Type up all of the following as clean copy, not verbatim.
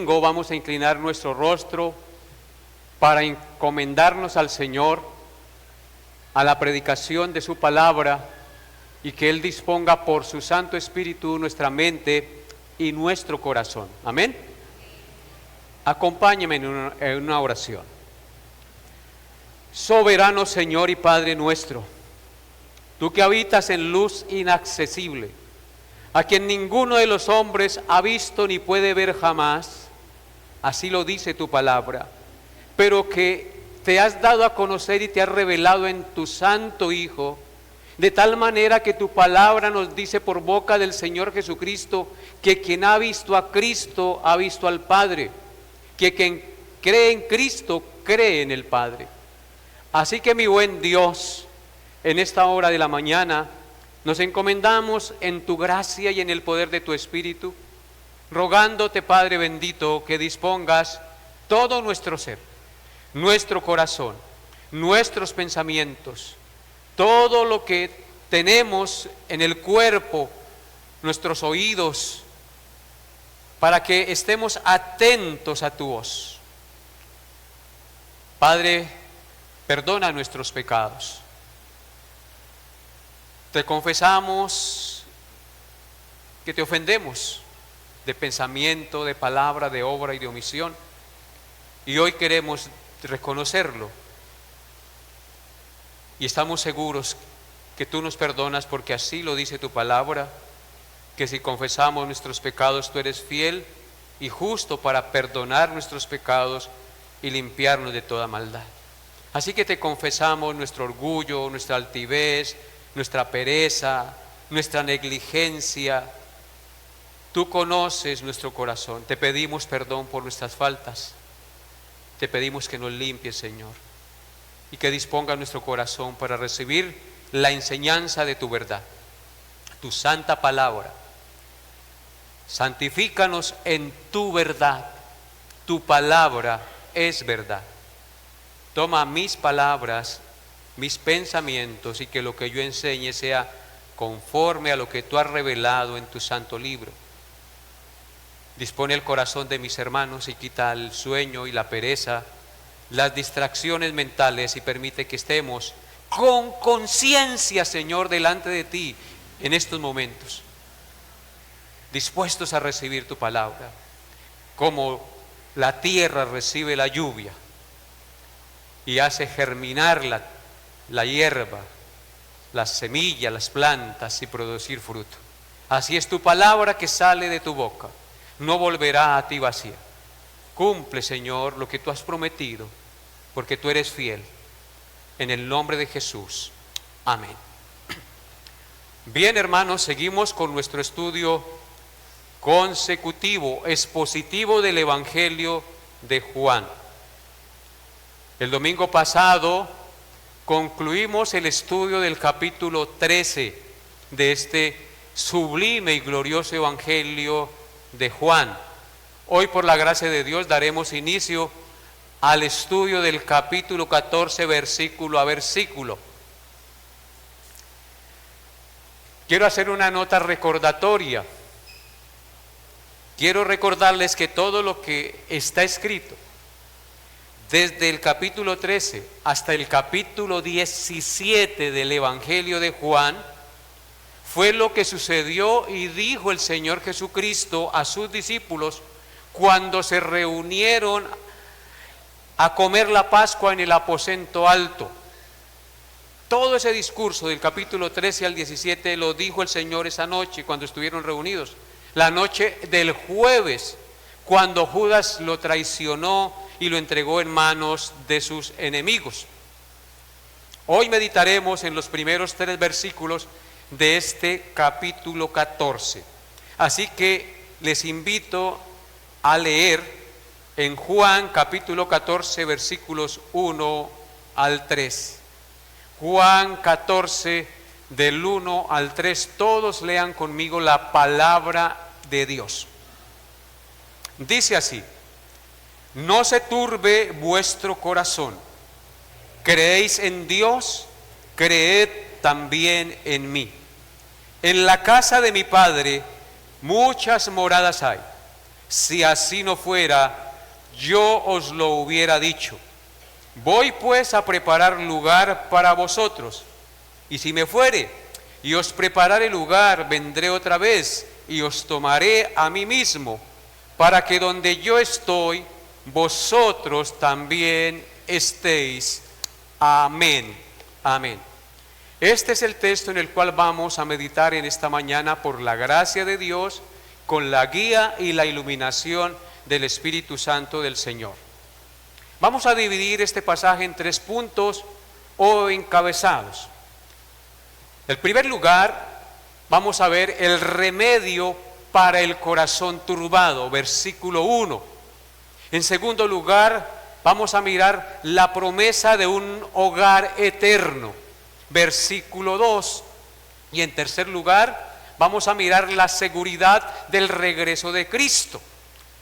Vamos a inclinar nuestro rostro para encomendarnos al Señor, a la predicación de su palabra, y que Él disponga por su Santo Espíritu nuestra mente y nuestro corazón. Amén. Acompáñeme en una oración. Soberano Señor y Padre nuestro, tú que habitas en luz inaccesible, a quien ninguno de los hombres ha visto ni puede ver jamás, así lo dice tu palabra, pero que te has dado a conocer y te has revelado en tu Santo Hijo, de tal manera que tu palabra nos dice por boca del Señor Jesucristo, que quien ha visto a Cristo ha visto al Padre, que quien cree en Cristo cree en el Padre. Así que mi buen Dios, en esta hora de la mañana, nos encomendamos en tu gracia y en el poder de tu Espíritu, rogándote, Padre bendito, que dispongas todo nuestro ser, nuestro corazón, nuestros pensamientos, todo lo que tenemos en el cuerpo, nuestros oídos, para que estemos atentos a tu voz. Padre, perdona nuestros pecados. Te confesamos que te ofendemos de pensamiento, de palabra, de obra y de omisión. Y hoy queremos reconocerlo. Y estamos seguros que tú nos perdonas, porque así lo dice tu palabra, que si confesamos nuestros pecados, tú eres fiel y justo para perdonar nuestros pecados y limpiarnos de toda maldad. Así que te confesamos nuestro orgullo, nuestra altivez, nuestra pereza, nuestra negligencia. Tú conoces nuestro corazón. Te pedimos perdón por nuestras faltas. Te pedimos que nos limpies, Señor, y que disponga nuestro corazón para recibir la enseñanza de tu verdad, tu santa palabra. Santifícanos en tu verdad. Tu palabra es verdad. Toma mis palabras, mis pensamientos, y que lo que yo enseñe sea conforme a lo que tú has revelado en tu santo libro. Dispone el corazón de mis hermanos y quita el sueño y la pereza, las distracciones mentales, y permite que estemos con conciencia, Señor, delante de ti en estos momentos, dispuestos a recibir tu palabra, como la tierra recibe la lluvia y hace germinar la hierba, las semillas, las plantas, y producir fruto. Así es tu palabra que sale de tu boca, no volverá a ti vacía. Cumple, Señor, lo que tú has prometido, porque tú eres fiel. En el nombre de Jesús. Amén. Bien, hermanos, seguimos con nuestro estudio consecutivo, expositivo del Evangelio de Juan. El domingo pasado concluimos el estudio del capítulo 13 de este sublime y glorioso Evangelio de Juan. Hoy, por la gracia de Dios, daremos inicio al estudio del capítulo 14, versículo a versículo. Quiero hacer una nota recordatoria. Quiero recordarles que todo lo que está escrito desde el capítulo 13 hasta el capítulo 17 del Evangelio de Juan fue lo que sucedió y dijo el Señor Jesucristo a sus discípulos cuando se reunieron a comer la Pascua en el aposento alto. Todo ese discurso del capítulo 13 al 17 lo dijo el Señor esa noche cuando estuvieron reunidos. La noche del jueves, cuando Judas lo traicionó y lo entregó en manos de sus enemigos. Hoy meditaremos en los primeros 3 versículos de este capítulo 14. Así que les invito a leer en Juan capítulo 14, versículos 1 al 3. Juan 14, del 1 al 3. Todos lean conmigo la palabra de Dios. Dice así: no se turbe vuestro corazón. Creéis en Dios, creed también en mí. En la casa de mi Padre muchas moradas hay. Si así no fuera, yo os lo hubiera dicho. Voy pues a preparar lugar para vosotros. Y si me fuere y os preparare lugar, vendré otra vez y os tomaré a mí mismo, para que donde yo estoy, vosotros también estéis. Amén. Amén. Este es el texto en el cual vamos a meditar en esta mañana por la gracia de Dios, con la guía y la iluminación del Espíritu Santo del Señor. Vamos a dividir este pasaje en 3 puntos o encabezados. En primer lugar, vamos a ver el remedio para el corazón turbado, versículo 1. En segundo lugar, vamos a mirar la promesa de un hogar eterno, versículo 2. Y en tercer lugar, vamos a mirar la seguridad del regreso de Cristo.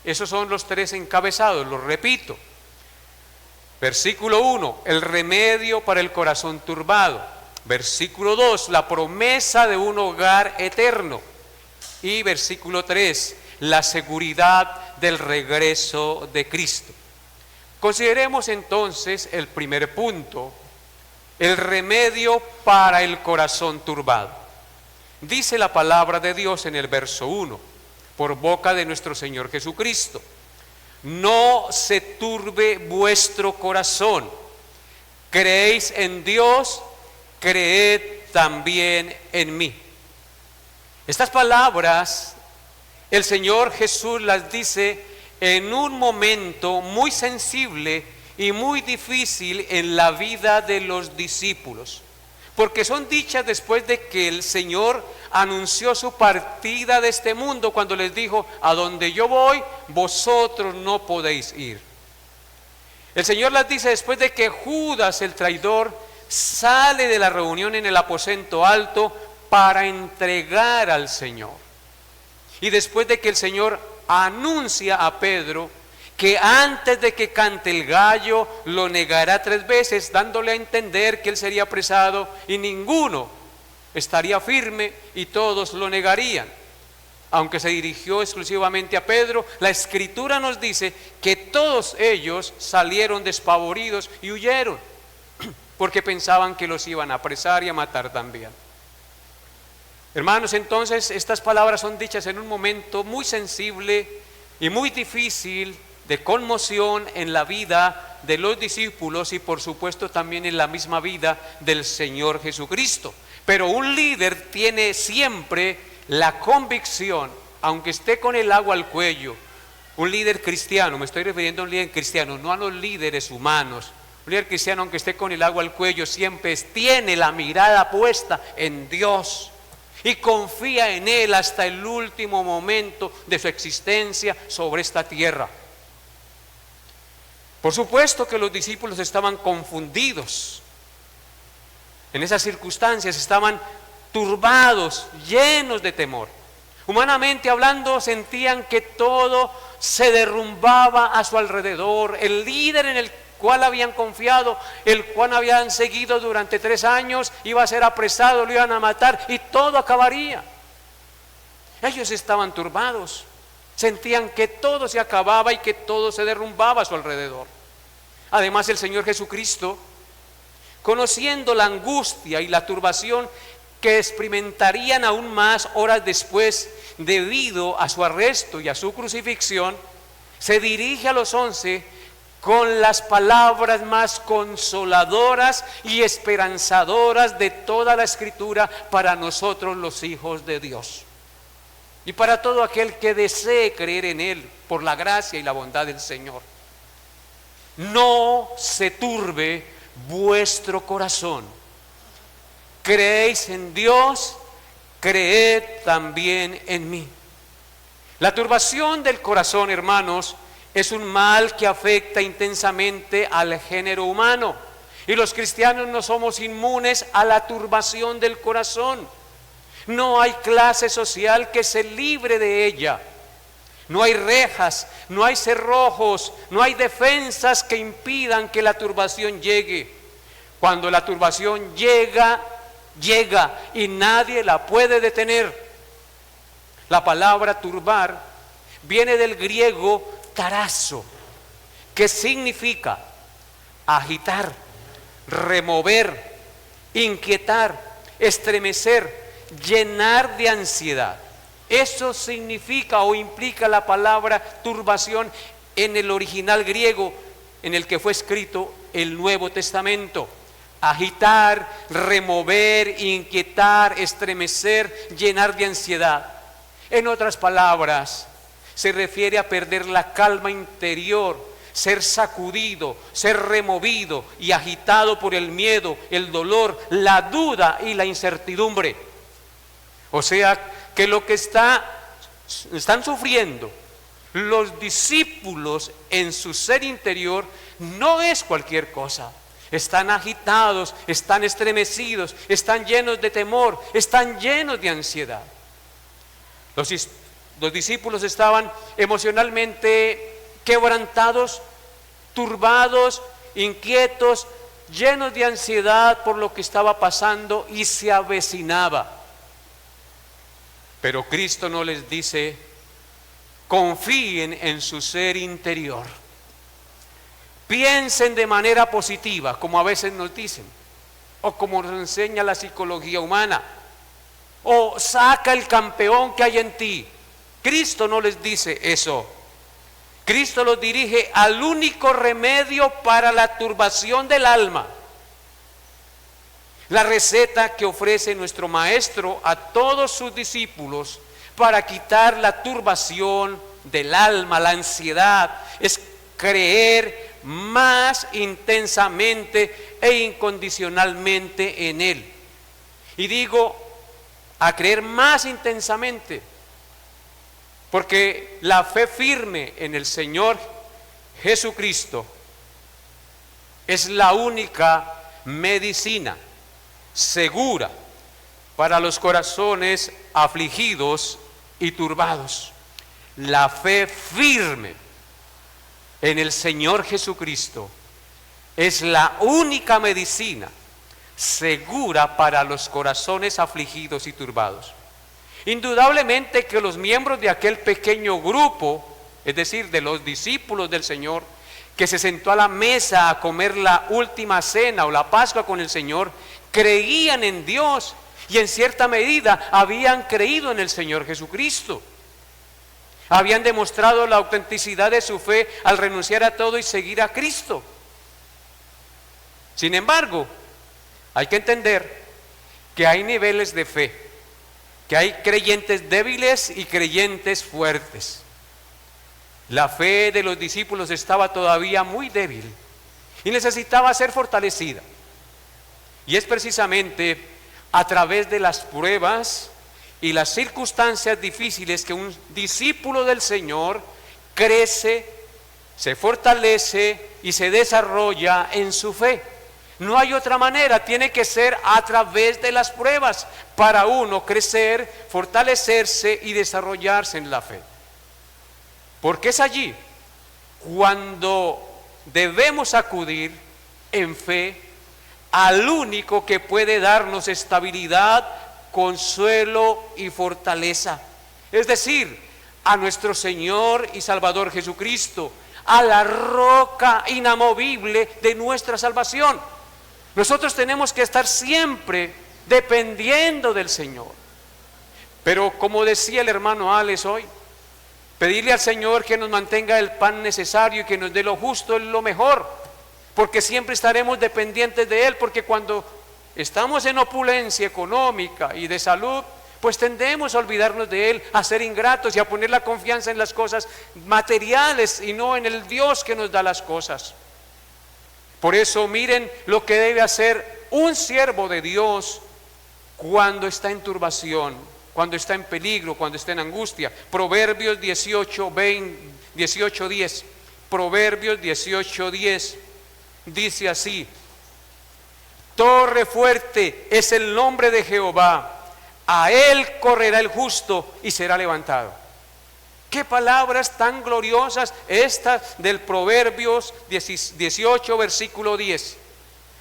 Esos son los 3 encabezados, los repito. Versículo 1, el remedio para el corazón turbado. Versículo 2, la promesa de un hogar eterno. Y versículo 3, la seguridad del regreso de Cristo. Consideremos entonces el primer punto, el remedio para el corazón turbado. Dice la palabra de Dios en el verso 1, por boca de nuestro Señor Jesucristo: no se turbe vuestro corazón. Creéis en Dios, creed también en mí. Estas palabras el Señor Jesús las dice en un momento muy sensible y muy difícil en la vida de los discípulos, porque son dichas después de que el Señor anunció su partida de este mundo, cuando les dijo: a donde yo voy, vosotros no podéis ir. El Señor las dice después de que Judas, el traidor, sale de la reunión en el aposento alto para entregar al Señor. Y después de que el Señor anuncia a Pedro que antes de que cante el gallo lo negará 3 veces, dándole a entender que él sería apresado y ninguno estaría firme y todos lo negarían. Aunque se dirigió exclusivamente a Pedro, la Escritura nos dice que todos ellos salieron despavoridos y huyeron, porque pensaban que los iban a apresar y a matar también. Hermanos, entonces estas palabras son dichas en un momento muy sensible y muy difícil de conmoción en la vida de los discípulos y por supuesto también en la misma vida del Señor Jesucristo. Pero un líder tiene siempre la convicción, aunque esté con el agua al cuello, un líder cristiano, me estoy refiriendo a un líder cristiano, no a los líderes humanos. Un líder cristiano, aunque esté con el agua al cuello, siempre tiene la mirada puesta en Dios y confía en Él hasta el último momento de su existencia sobre esta tierra. Por supuesto que los discípulos estaban confundidos. En esas circunstancias estaban turbados, llenos de temor. Humanamente hablando, sentían que todo se derrumbaba a su alrededor. El líder en el cual habían confiado, el cual habían seguido durante 3 años, iba a ser apresado, lo iban a matar y todo acabaría. Ellos estaban turbados, sentían que todo se acababa y que todo se derrumbaba a su alrededor. Además, el Señor Jesucristo, conociendo la angustia y la turbación que experimentarían aún más horas después debido a su arresto y a su crucifixión, se dirige a los 11 con las palabras más consoladoras y esperanzadoras de toda la Escritura para nosotros los hijos de Dios y para todo aquel que desee creer en Él por la gracia y la bondad del Señor. No se turbe vuestro corazón. Creéis en Dios, creed también en mí. La turbación del corazón, hermanos, es un mal que afecta intensamente al género humano. Y los cristianos no somos inmunes a la turbación del corazón. No hay clase social que se libre de ella. No hay rejas, no hay cerrojos, no hay defensas que impidan que la turbación llegue. Cuando la turbación llega, llega y nadie la puede detener. La palabra turbar viene del griego tarazo, que significa agitar, remover, inquietar, estremecer, llenar de ansiedad. Eso significa o implica la palabra turbación en el original griego en el que fue escrito el Nuevo Testamento. Agitar, remover, inquietar, estremecer, llenar de ansiedad. En otras palabras, se refiere a perder la calma interior, ser sacudido, ser removido y agitado por el miedo, el dolor, la duda y la incertidumbre. O sea, que lo que están sufriendo los discípulos en su ser interior no es cualquier cosa. Están agitados, están estremecidos, están llenos de temor, están llenos de ansiedad. Los discípulos estaban emocionalmente quebrantados, turbados, inquietos, llenos de ansiedad por lo que estaba pasando y se avecinaba. Pero Cristo no les dice: confíen en su ser interior, piensen de manera positiva, como a veces nos dicen, o como nos enseña la psicología humana, o saca el campeón que hay en ti. Cristo no les dice eso. Cristo los dirige al único remedio para la turbación del alma. La receta que ofrece nuestro Maestro a todos sus discípulos para quitar la turbación del alma, la ansiedad, es creer más intensamente e incondicionalmente en Él. Y digo, a creer más intensamente, porque la fe firme en el Señor Jesucristo es la única medicina segura para los corazones afligidos y turbados. La fe firme en el Señor Jesucristo es la única medicina segura para los corazones afligidos y turbados. Indudablemente que los miembros de aquel pequeño grupo, es decir, de los discípulos del Señor, que se sentó a la mesa a comer la última cena o la Pascua con el Señor, creían en Dios y en cierta medida habían creído en el Señor Jesucristo. Habían demostrado la autenticidad de su fe al renunciar a todo y seguir a Cristo. Sin embargo, hay que entender que hay niveles de fe, que hay creyentes débiles y creyentes fuertes. La fe de los discípulos estaba todavía muy débil y necesitaba ser fortalecida. Y es precisamente a través de las pruebas y las circunstancias difíciles que un discípulo del Señor crece, se fortalece y se desarrolla en su fe. No hay otra manera, tiene que ser a través de las pruebas para uno crecer, fortalecerse y desarrollarse en la fe. Porque es allí cuando debemos acudir en fe al único que puede darnos estabilidad, consuelo y fortaleza. Es decir, a nuestro Señor y Salvador Jesucristo, a la roca inamovible de nuestra salvación. Nosotros tenemos que estar siempre dependiendo del Señor. Pero como decía el hermano Alex hoy, pedirle al Señor que nos mantenga el pan necesario y que nos dé lo justo es lo mejor, porque siempre estaremos dependientes de Él, porque cuando estamos en opulencia económica y de salud, pues tendemos a olvidarnos de Él, a ser ingratos y a poner la confianza en las cosas materiales y no en el Dios que nos da las cosas. Por eso miren lo que debe hacer un siervo de Dios cuando está en turbación, cuando está en peligro, cuando está en angustia. Proverbios 18:10. Proverbios 18:10 dice así: torre fuerte es el nombre de Jehová, a él correrá el justo y será levantado. Qué palabras tan gloriosas estas del Proverbios 18, versículo 10.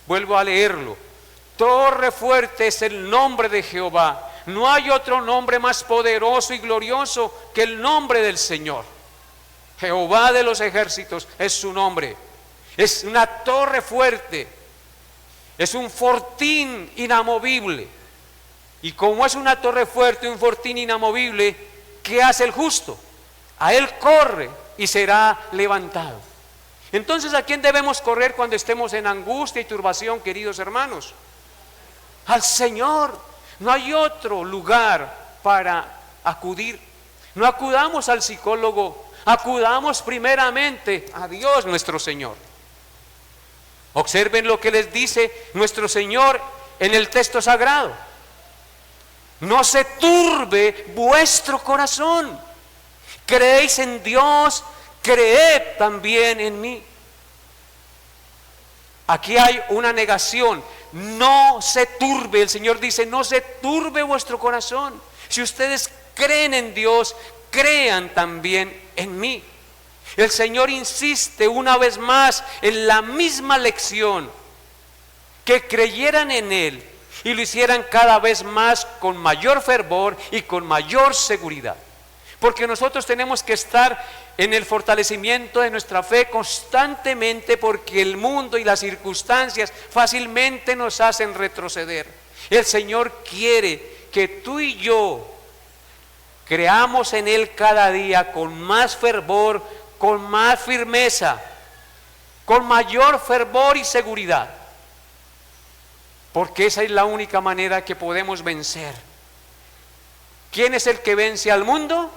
Vuelvo a leerlo. Torre fuerte es el nombre de Jehová. No hay otro nombre más poderoso y glorioso que el nombre del Señor. Jehová de los ejércitos es su nombre. Es una torre fuerte, es un fortín inamovible. Y como es una torre fuerte, un fortín inamovible, ¿qué hace el justo? A él corre y será levantado. Entonces, ¿a quién debemos correr cuando estemos en angustia y turbación, queridos hermanos? Al Señor. No hay otro lugar para acudir. No acudamos al psicólogo, acudamos primeramente a Dios nuestro Señor. Observen lo que les dice nuestro Señor en el texto sagrado. No se turbe vuestro corazón. Creéis en Dios, creed también en mí. Aquí hay una negación. No se turbe, el Señor dice, no se turbe vuestro corazón. Si ustedes creen en Dios, crean también en mí. El Señor insiste una vez más en la misma lección, que creyeran en Él y lo hicieran cada vez más con mayor fervor y con mayor seguridad. Porque nosotros tenemos que estar en el fortalecimiento de nuestra fe constantemente, porque el mundo y las circunstancias fácilmente nos hacen retroceder. El Señor quiere que tú y yo creamos en Él cada día con más fervor, con más firmeza, con mayor fervor y seguridad, porque esa es la única manera que podemos vencer. ¿Quién es el que vence al mundo?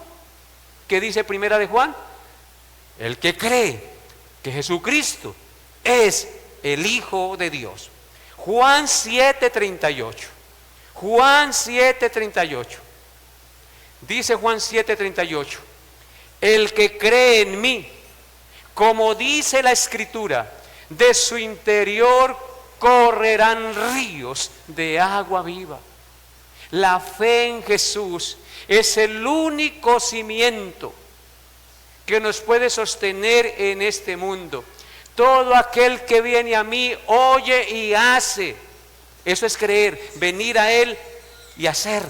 ¿Qué dice Primera de Juan? El que cree que Jesucristo es el Hijo de Dios. Juan 7:38. Juan 7:38. Dice Juan 7:38. El que cree en mí, como dice la Escritura, de su interior correrán ríos de agua viva. La fe en Jesús es el único cimiento que nos puede sostener en este mundo. Todo aquel que viene a mí oye y hace. Eso es creer, venir a Él y hacer.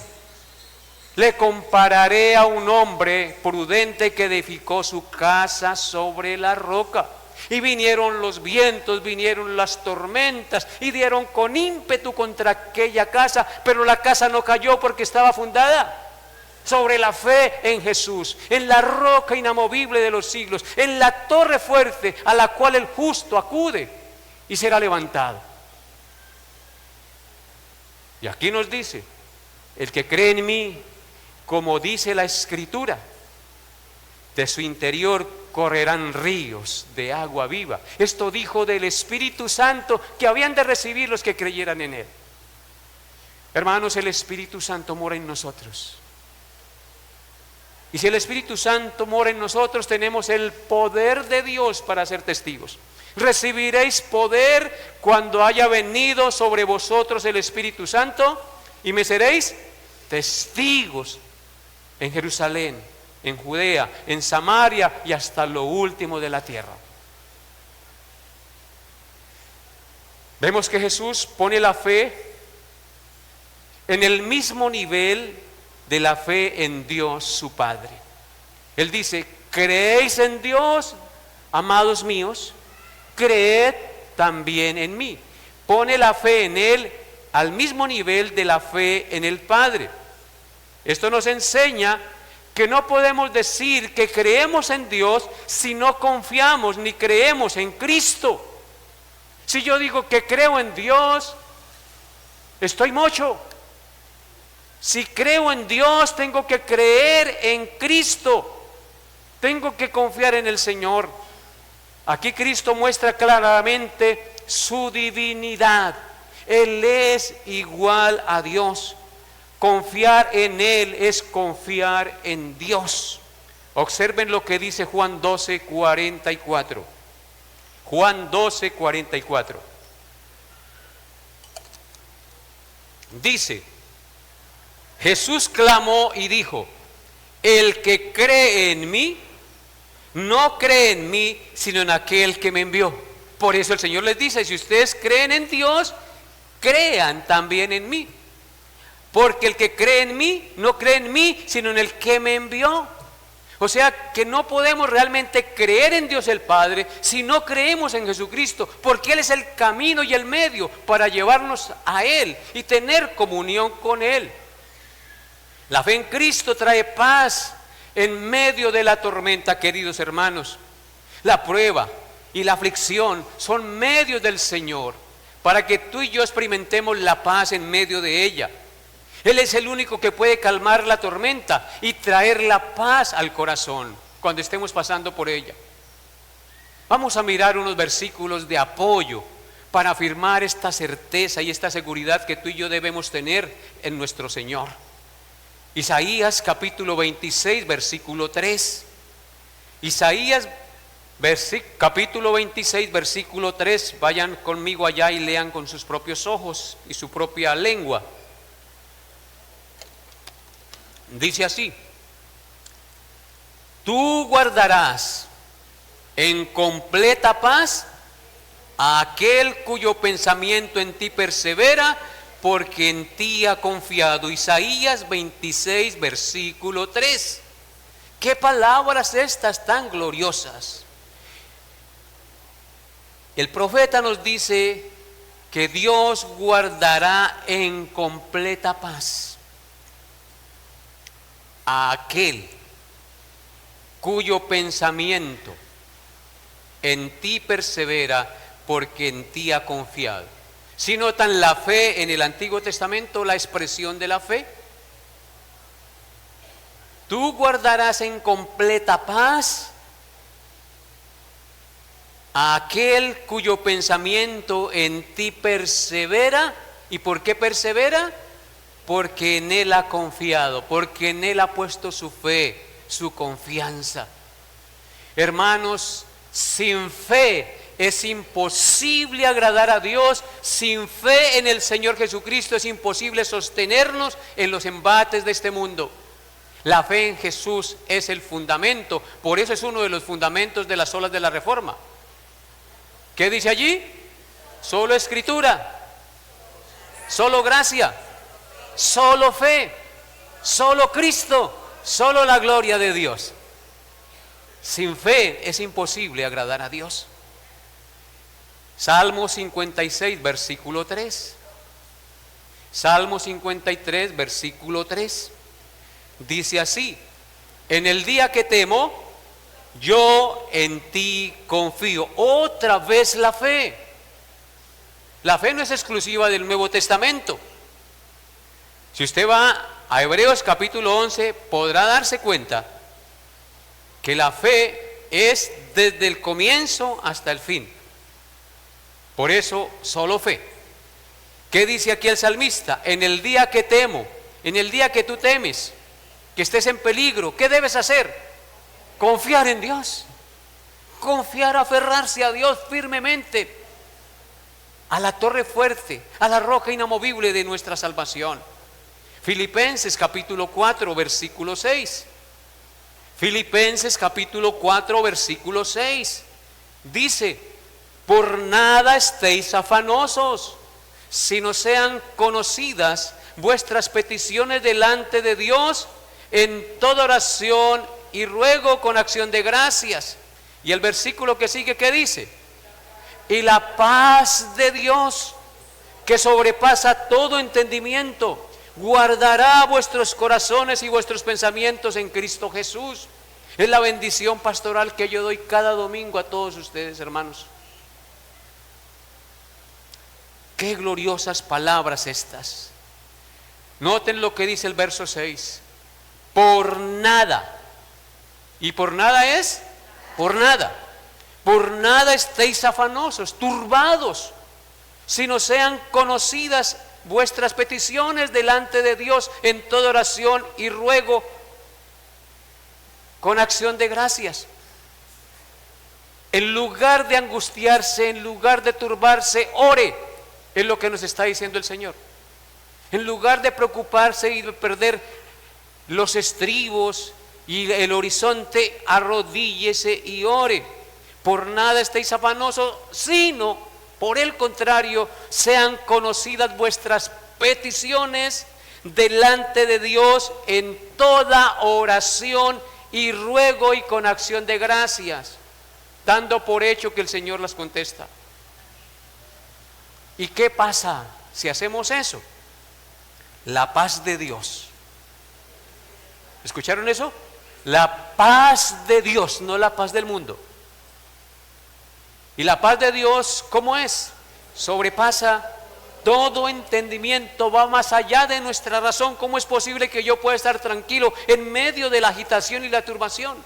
Le compararé a un hombre prudente que edificó su casa sobre la roca. Y vinieron los vientos, vinieron las tormentas y dieron con ímpetu contra aquella casa, pero la casa no cayó porque estaba fundada sobre la fe en Jesús, en la roca inamovible de los siglos, en la torre fuerte a la cual el justo acude y será levantado. Y aquí nos dice, el que cree en mí, como dice la Escritura, de su interior correrán ríos de agua viva. Esto dijo del Espíritu Santo que habían de recibir los que creyeran en Él. Hermanos, el Espíritu Santo mora en nosotros. Y si el Espíritu Santo mora en nosotros, tenemos el poder de Dios para ser testigos. Recibiréis poder cuando haya venido sobre vosotros el Espíritu Santo y me seréis testigos en Jerusalén, en Judea, en Samaria y hasta lo último de la tierra. Vemos que Jesús pone la fe en el mismo nivel de la fe en Dios su Padre. Él dice, ¿creéis en Dios, amados míos? Creed también en mí. Pone la fe en Él al mismo nivel de la fe en el Padre. Esto nos enseña que no podemos decir que creemos en Dios si no confiamos ni creemos en Cristo. Si yo digo que creo en Dios, estoy mocho. Si creo en Dios, tengo que creer en Cristo. Tengo que confiar en el Señor. Aquí Cristo muestra claramente su divinidad. Él es igual a Dios. Confiar en Él es confiar en Dios. Observen lo que dice Juan 12:44. Juan 12:44. Dice, Jesús clamó y dijo, el que cree en mí, no cree en mí, sino en aquel que me envió. Por eso el Señor les dice, si ustedes creen en Dios, crean también en mí. Porque el que cree en mí, no cree en mí, sino en el que me envió. O sea que no podemos realmente creer en Dios el Padre si no creemos en Jesucristo, porque Él es el camino y el medio para llevarnos a Él y tener comunión con Él. La fe en Cristo trae paz en medio de la tormenta, queridos hermanos. La prueba y la aflicción son medios del Señor para que tú y yo experimentemos la paz en medio de ella. Él es el único que puede calmar la tormenta y traer la paz al corazón cuando estemos pasando por ella. Vamos a mirar unos versículos de apoyo para afirmar esta certeza y esta seguridad que tú y yo debemos tener en nuestro Señor. Isaías capítulo 26, versículo 3. Isaías capítulo 26, versículo 3. Vayan conmigo allá y lean con sus propios ojos y su propia lengua. Dice así: tú guardarás en completa paz a aquel cuyo pensamiento en ti persevera, porque en ti ha confiado. Isaías 26, versículo 3. ¿Qué palabras estas tan gloriosas? El profeta nos dice que Dios guardará en completa paz a aquel cuyo pensamiento en ti persevera, porque en ti ha confiado. Si notan la fe en el Antiguo Testamento, la expresión de la fe, tú guardarás en completa paz a aquel cuyo pensamiento en ti persevera. ¿Y por qué persevera? Porque en Él ha confiado, porque en Él ha puesto su fe, su confianza. Hermanos, sin fe es imposible agradar a Dios. Sin fe en el Señor Jesucristo es imposible sostenernos en los embates de este mundo. La fe en Jesús es el fundamento. Por eso es uno de los fundamentos de las olas de la Reforma. ¿Qué dice allí? Solo Escritura, solo gracia, solo fe, solo Cristo, solo la gloria de Dios. Sin fe es imposible agradar a Dios. Salmo 56, versículo 3. Salmo 53, versículo 3. Dice así: en el día que temo, yo en ti confío. Otra vez la fe. La fe no es exclusiva del Nuevo Testamento. Si usted va a Hebreos capítulo 11, podrá darse cuenta que la fe es desde el comienzo hasta el fin. Por eso, solo fe. ¿Qué dice aquí el salmista? En el día que temo, en el día que tú temes, que estés en peligro, ¿qué debes hacer? Confiar en Dios. Confiar, aferrarse a Dios firmemente, a la torre fuerte, a la roca inamovible de nuestra salvación. Filipenses capítulo 4, versículo 6. Filipenses capítulo 4, versículo 6. Dice: por nada estéis afanosos, sino sean conocidas vuestras peticiones delante de Dios en toda oración y ruego con acción de gracias. Y el versículo que sigue, ¿qué dice? Y la paz de Dios, que sobrepasa todo entendimiento, guardará vuestros corazones y vuestros pensamientos en Cristo Jesús. Es la bendición pastoral que yo doy cada domingo a todos ustedes, hermanos. Qué gloriosas palabras estas. Noten lo que dice el verso 6. Por nada. ¿Y por nada es? Por nada. Por nada estéis afanosos, turbados, sino sean conocidas vuestras peticiones delante de Dios en toda oración y ruego con acción de gracias. En lugar de angustiarse, en lugar de turbarse, ore. Es lo que nos está diciendo el Señor. En lugar de preocuparse y de perder los estribos y el horizonte, arrodíllese y ore. Por nada estéis afanosos, sino, por el contrario, sean conocidas vuestras peticiones delante de Dios en toda oración y ruego y con acción de gracias, dando por hecho que el Señor las contesta. ¿Y qué pasa si hacemos eso? La paz de Dios. ¿Escucharon eso? La paz de Dios, no la paz del mundo. ¿Y la paz de Dios cómo es? Sobrepasa todo entendimiento, va más allá de nuestra razón. ¿Cómo es posible que yo pueda estar tranquilo en medio de la agitación y la turbación?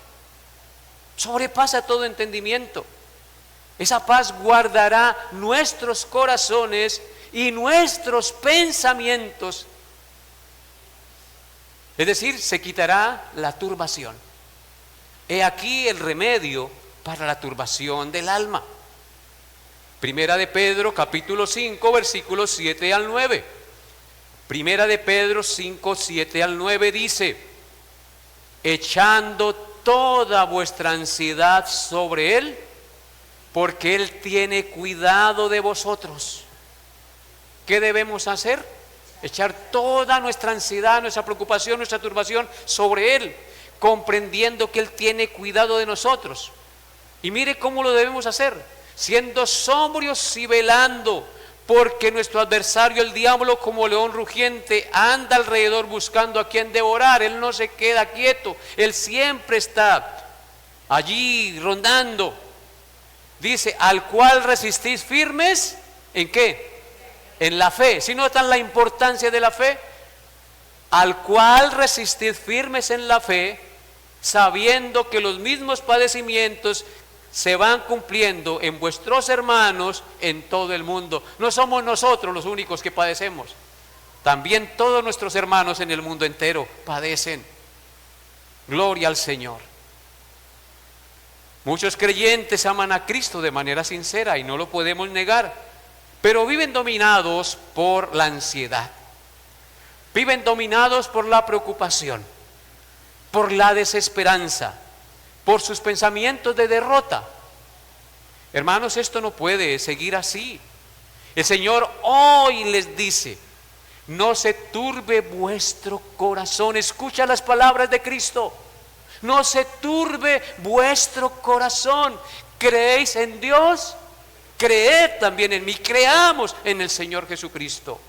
Sobrepasa todo entendimiento. Esa paz guardará nuestros corazones y nuestros pensamientos. Es decir, se quitará la turbación. He aquí el remedio para la turbación del alma. Primera de Pedro, capítulo 5, versículos 7 al 9. Primera de Pedro 5, 7 al 9 dice: echando toda vuestra ansiedad sobre Él, porque Él tiene cuidado de vosotros. ¿Qué debemos hacer? Echar toda nuestra ansiedad, nuestra preocupación, nuestra turbación sobre Él, comprendiendo que Él tiene cuidado de nosotros. Y mire cómo lo debemos hacer: siendo sobrios y velando, porque nuestro adversario el diablo, como león rugiente, anda alrededor buscando a quien devorar. Él no se queda quieto, él siempre está allí rondando. Dice: al cual resistís firmes, ¿en qué? En la fe. ¿Sí notan la importancia de la fe? Al cual resistís firmes en la fe, sabiendo que los mismos padecimientos se van cumpliendo en vuestros hermanos en todo el mundo. No somos nosotros los únicos que padecemos, también todos nuestros hermanos en el mundo entero padecen. Gloria al Señor. Muchos creyentes aman a Cristo de manera sincera y no lo podemos negar, pero viven dominados por la ansiedad, viven dominados por la preocupación, por la desesperanza, por sus pensamientos de derrota. Hermanos, esto no puede seguir así. El Señor hoy les dice: no se turbe vuestro corazón. Escucha las palabras de Cristo: no se turbe vuestro corazón. ¿Creéis en Dios? Creed también en mí. Creamos en el Señor Jesucristo.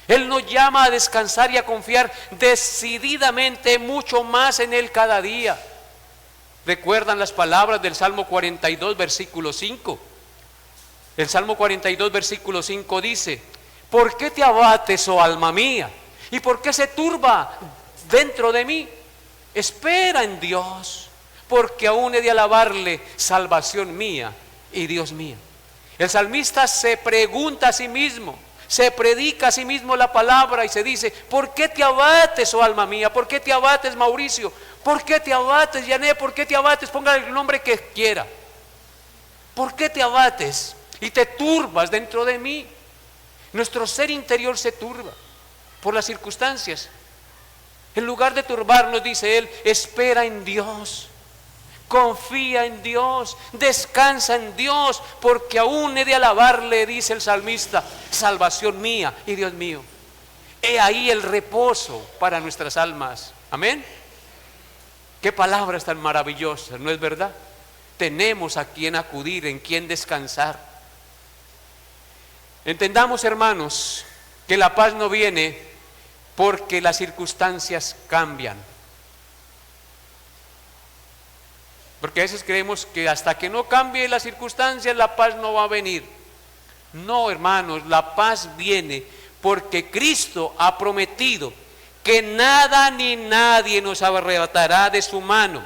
Él nos llama a descansar y a confiar decididamente mucho más en Él cada día. ¿Recuerdan las palabras del Salmo 42, versículo 5? El Salmo 42, versículo 5 dice: ¿por qué te abates, oh alma mía? ¿Y por qué se turba dentro de mí? Espera en Dios, porque aún he de alabarle, salvación mía y Dios mío. El salmista se pregunta a sí mismo, se predica a sí mismo la palabra y se dice: ¿por qué te abates, oh alma mía? ¿Por qué te abates, Mauricio? ¿Por qué te abates, Yané? ¿Por qué te abates? Póngale el nombre que quiera. ¿Por qué te abates y te turbas dentro de mí? Nuestro ser interior se turba por las circunstancias. En lugar de turbarnos, dice él, espera en Dios, confía en Dios, descansa en Dios, porque aún he de alabarle, dice el salmista, salvación mía y Dios mío. He ahí el reposo para nuestras almas. Amén. Qué palabras tan maravillosas, ¿no es verdad? Tenemos a quien acudir, en quien descansar. Entendamos, hermanos, que la paz no viene porque las circunstancias cambian. Porque a veces creemos que hasta que no cambie las circunstancias, la paz no va a venir. No, hermanos, la paz viene porque Cristo ha prometido que nada ni nadie nos arrebatará de su mano,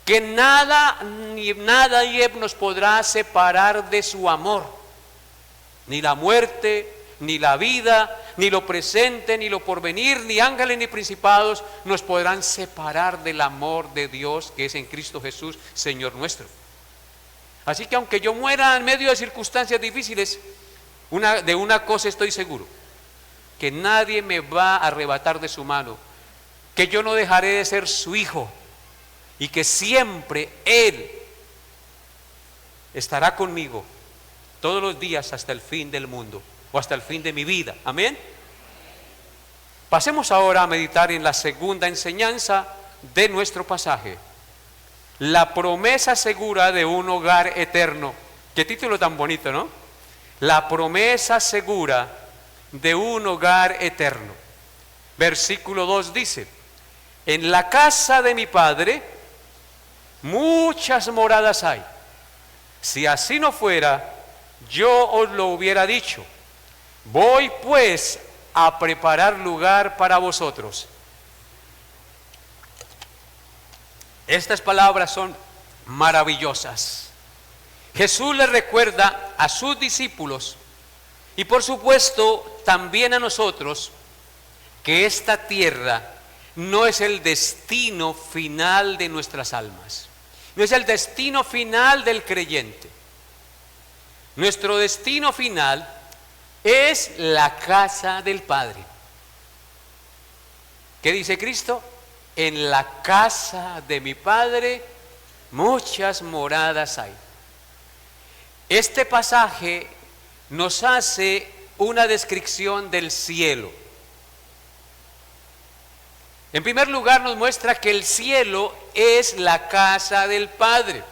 que nada ni nadie nos podrá separar de su amor, ni la muerte, ni la vida, ni lo presente, ni lo porvenir, ni ángeles, ni principados nos podrán separar del amor de Dios que es en Cristo Jesús, Señor nuestro. Así que aunque yo muera en medio de circunstancias difíciles, de una cosa estoy seguro: que nadie me va a arrebatar de su mano, que yo no dejaré de ser su hijo y que siempre Él estará conmigo todos los días hasta el fin del mundo o hasta el fin de mi vida. Amén. Pasemos ahora a meditar en la segunda enseñanza de nuestro pasaje. La promesa segura de un hogar eterno. Qué título tan bonito, ¿no? La promesa segura de un hogar eterno. Versículo 2 dice: en la casa de mi Padre muchas moradas hay. Si así no fuera, yo os lo hubiera dicho. Voy pues a preparar lugar para vosotros. Estas palabras son maravillosas. Jesús les recuerda a sus discípulos y por supuesto también a nosotros que esta tierra no es el destino final de nuestras almas, no es el destino final del creyente. Nuestro destino final es la casa del Padre. ¿Qué dice Cristo? En la casa de mi Padre muchas moradas hay. Este pasaje nos hace una descripción del cielo. En primer lugar, nos muestra que el cielo es la casa del Padre.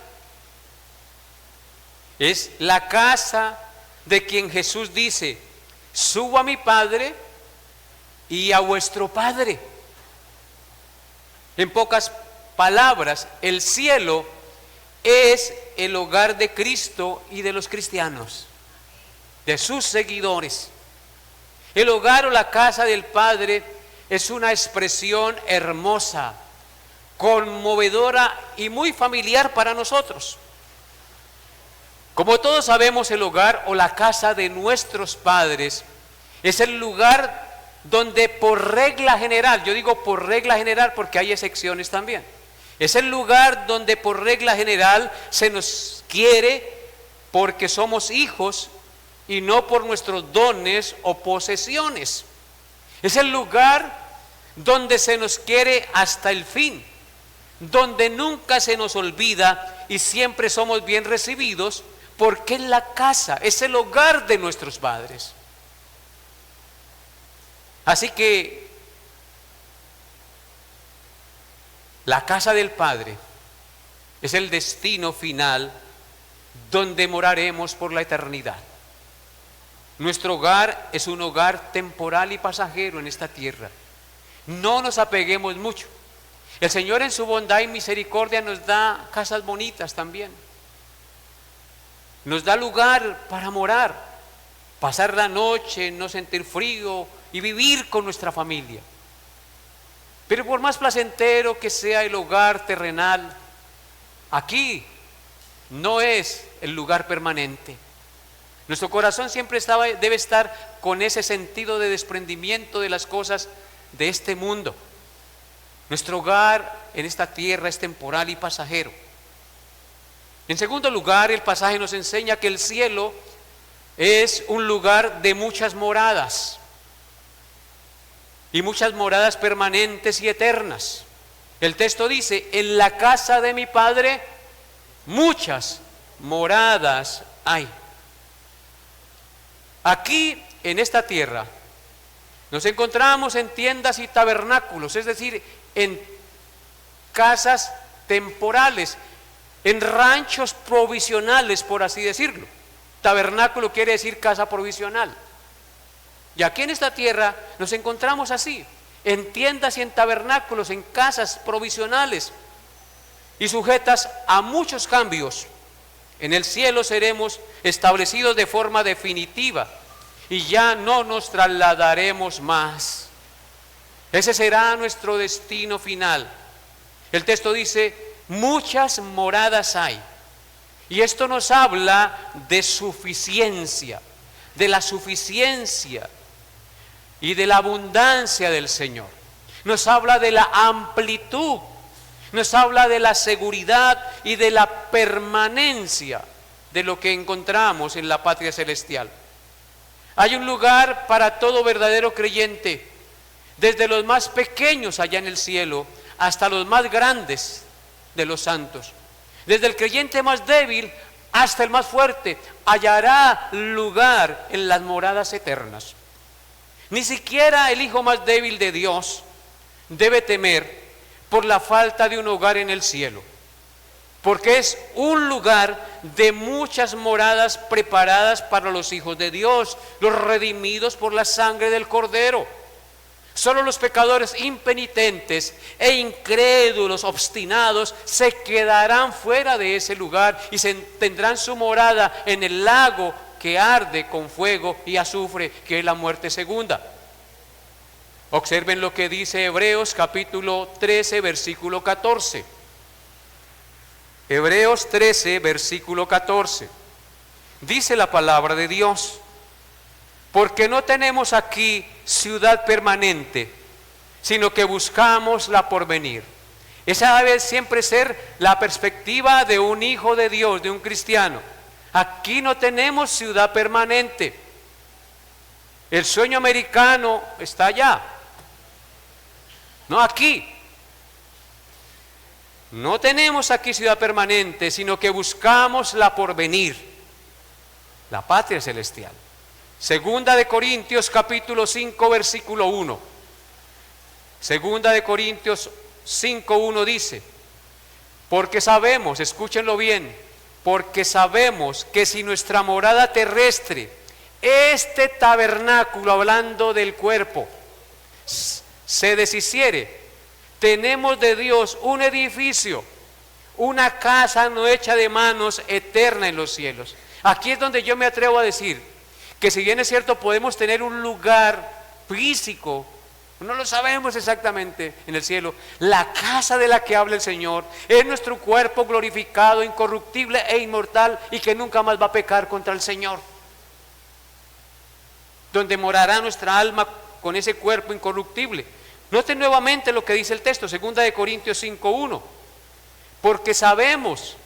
Es la casa de quien Jesús dice: subo a mi Padre y a vuestro Padre. En pocas palabras, el cielo es el hogar de Cristo y de los cristianos, de sus seguidores. El hogar o la casa del Padre es una expresión hermosa, conmovedora y muy familiar para nosotros. Como todos sabemos, el hogar o la casa de nuestros padres es el lugar donde por regla general, yo digo por regla general porque hay excepciones también, es el lugar donde por regla general se nos quiere porque somos hijos y no por nuestros dones o posesiones. Es el lugar donde se nos quiere hasta el fin, donde nunca se nos olvida y siempre somos bien recibidos, porque es la casa, es el hogar de nuestros padres. Así que la casa del Padre es el destino final donde moraremos por la eternidad. Nuestro hogar es un hogar temporal y pasajero en esta tierra. No nos apeguemos mucho. El Señor en su bondad y misericordia nos da casas bonitas también. Nos da lugar para morar, pasar la noche, no sentir frío y vivir con nuestra familia. Pero por más placentero que sea el hogar terrenal, aquí no es el lugar permanente. Nuestro corazón siempre debe estar con ese sentido de desprendimiento de las cosas de este mundo. Nuestro hogar en esta tierra es temporal y pasajero. En segundo lugar, el pasaje nos enseña que el cielo es un lugar de muchas moradas, y muchas moradas permanentes y eternas. El texto dice: en la casa de mi Padre muchas moradas hay. Aquí en esta tierra nos encontramos en tiendas y tabernáculos, es decir, en casas temporales, en ranchos provisionales, por así decirlo. Tabernáculo quiere decir casa provisional. Y aquí en esta tierra nos encontramos así, en tiendas y en tabernáculos, en casas provisionales y sujetas a muchos cambios. En el cielo seremos establecidos de forma definitiva y ya no nos trasladaremos más. Ese será nuestro destino final. El texto dice: muchas moradas hay. Y esto nos habla de suficiencia, de la suficiencia y de la abundancia del Señor. Nos habla de la amplitud, nos habla de la seguridad y de la permanencia de lo que encontramos en la patria celestial. Hay un lugar para todo verdadero creyente, desde los más pequeños allá en el cielo hasta los más grandes de los santos. Desde el creyente más débil hasta el más fuerte hallará lugar en las moradas eternas. Ni siquiera el hijo más débil de Dios debe temer por la falta de un hogar en el cielo. porque es un lugar de muchas moradas preparadas para los hijos de Dios, los redimidos por la sangre del Cordero. Solo los pecadores impenitentes e incrédulos, obstinados, se quedarán fuera de ese lugar y tendrán su morada en el lago que arde con fuego y azufre, que es la muerte segunda. Observen lo que dice Hebreos capítulo 13, versículo 14. Hebreos 13, versículo 14. Dice la palabra de Dios: porque no tenemos aquí ciudad permanente, sino que buscamos la porvenir. Esa debe siempre ser la perspectiva de un hijo de Dios, de un cristiano. Aquí no tenemos ciudad permanente. El sueño americano está allá, no aquí. No tenemos aquí ciudad permanente, sino que buscamos la porvenir, la patria celestial. Segunda de Corintios capítulo 5, versículo 1. Segunda de Corintios 5, 1 dice: porque sabemos, escúchenlo bien, porque sabemos que si nuestra morada terrestre, este tabernáculo, hablando del cuerpo, se deshiciere, tenemos de Dios un edificio, una casa no hecha de manos, eterna en los cielos. Aquí es donde yo me atrevo a decir que, si bien es cierto, podemos tener un lugar físico, no lo sabemos exactamente en el cielo, la casa de la que habla el Señor es nuestro cuerpo glorificado, incorruptible e inmortal, y que nunca más va a pecar contra el Señor, donde morará nuestra alma con ese cuerpo incorruptible. Noten nuevamente lo que dice el texto, segunda de Corintios 5:1. Porque sabemos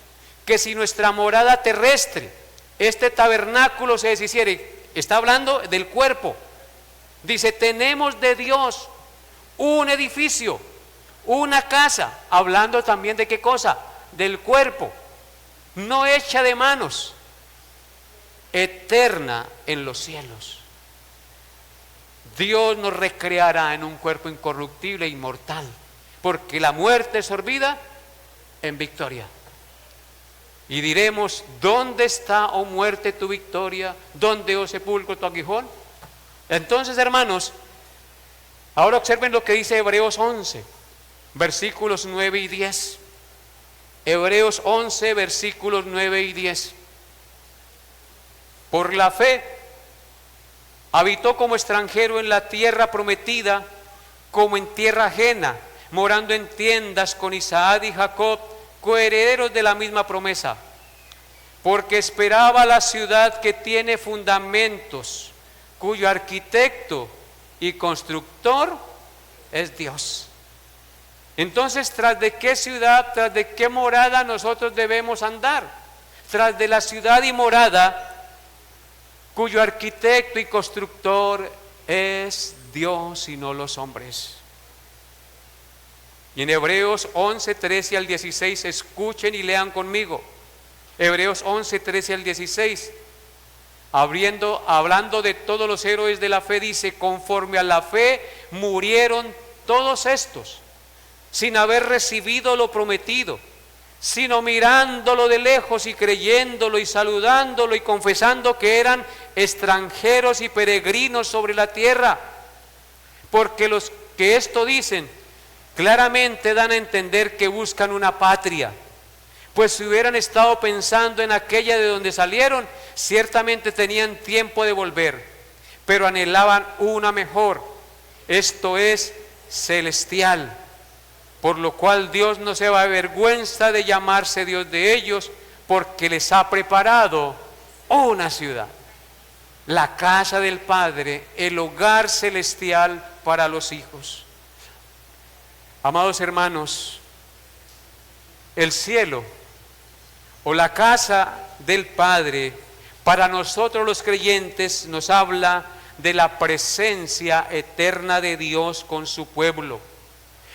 que si nuestra morada terrestre, este tabernáculo, se deshiciere, está hablando del cuerpo. Dice, tenemos de Dios un edificio, una casa, hablando también de qué cosa, del cuerpo, no hecha de manos, eterna en los cielos. Dios nos recreará en un cuerpo incorruptible e inmortal, porque la muerte es sorbida en victoria. Y diremos: ¿dónde está, oh muerte, tu victoria? ¿Dónde, oh sepulcro, tu aguijón? Entonces, hermanos, ahora observen lo que dice Hebreos 11, versículos 9 y 10. Hebreos 11, versículos 9 y 10. Por la fe habitó como extranjero en la tierra prometida, como en tierra ajena, morando en tiendas con Isaac y Jacob, coherederos de la misma promesa, porque esperaba la ciudad que tiene fundamentos, cuyo arquitecto y constructor es Dios. Entonces, ¿tras de qué ciudad, tras de qué morada nosotros debemos andar? Tras de la ciudad y morada cuyo arquitecto y constructor es Dios y no los hombres. Y en Hebreos 11, 13 al 16, escuchen y lean conmigo. Hebreos 11, 13 al 16, hablando de todos los héroes de la fe, dice: conforme a la fe murieron todos estos, sin haber recibido lo prometido, sino mirándolo de lejos y creyéndolo y saludándolo y confesando que eran extranjeros y peregrinos sobre la tierra. Porque los que esto dicen claramente dan a entender que buscan una patria, pues si hubieran estado pensando en aquella de donde salieron, ciertamente tenían tiempo de volver, pero anhelaban una mejor, esto es, celestial. Por lo cual Dios no se avergüenza de llamarse Dios de ellos, porque les ha preparado una ciudad, la casa del Padre, el hogar celestial para los hijos. Amados hermanos, el cielo o la casa del Padre, para nosotros los creyentes, nos habla de la presencia eterna de Dios con su pueblo,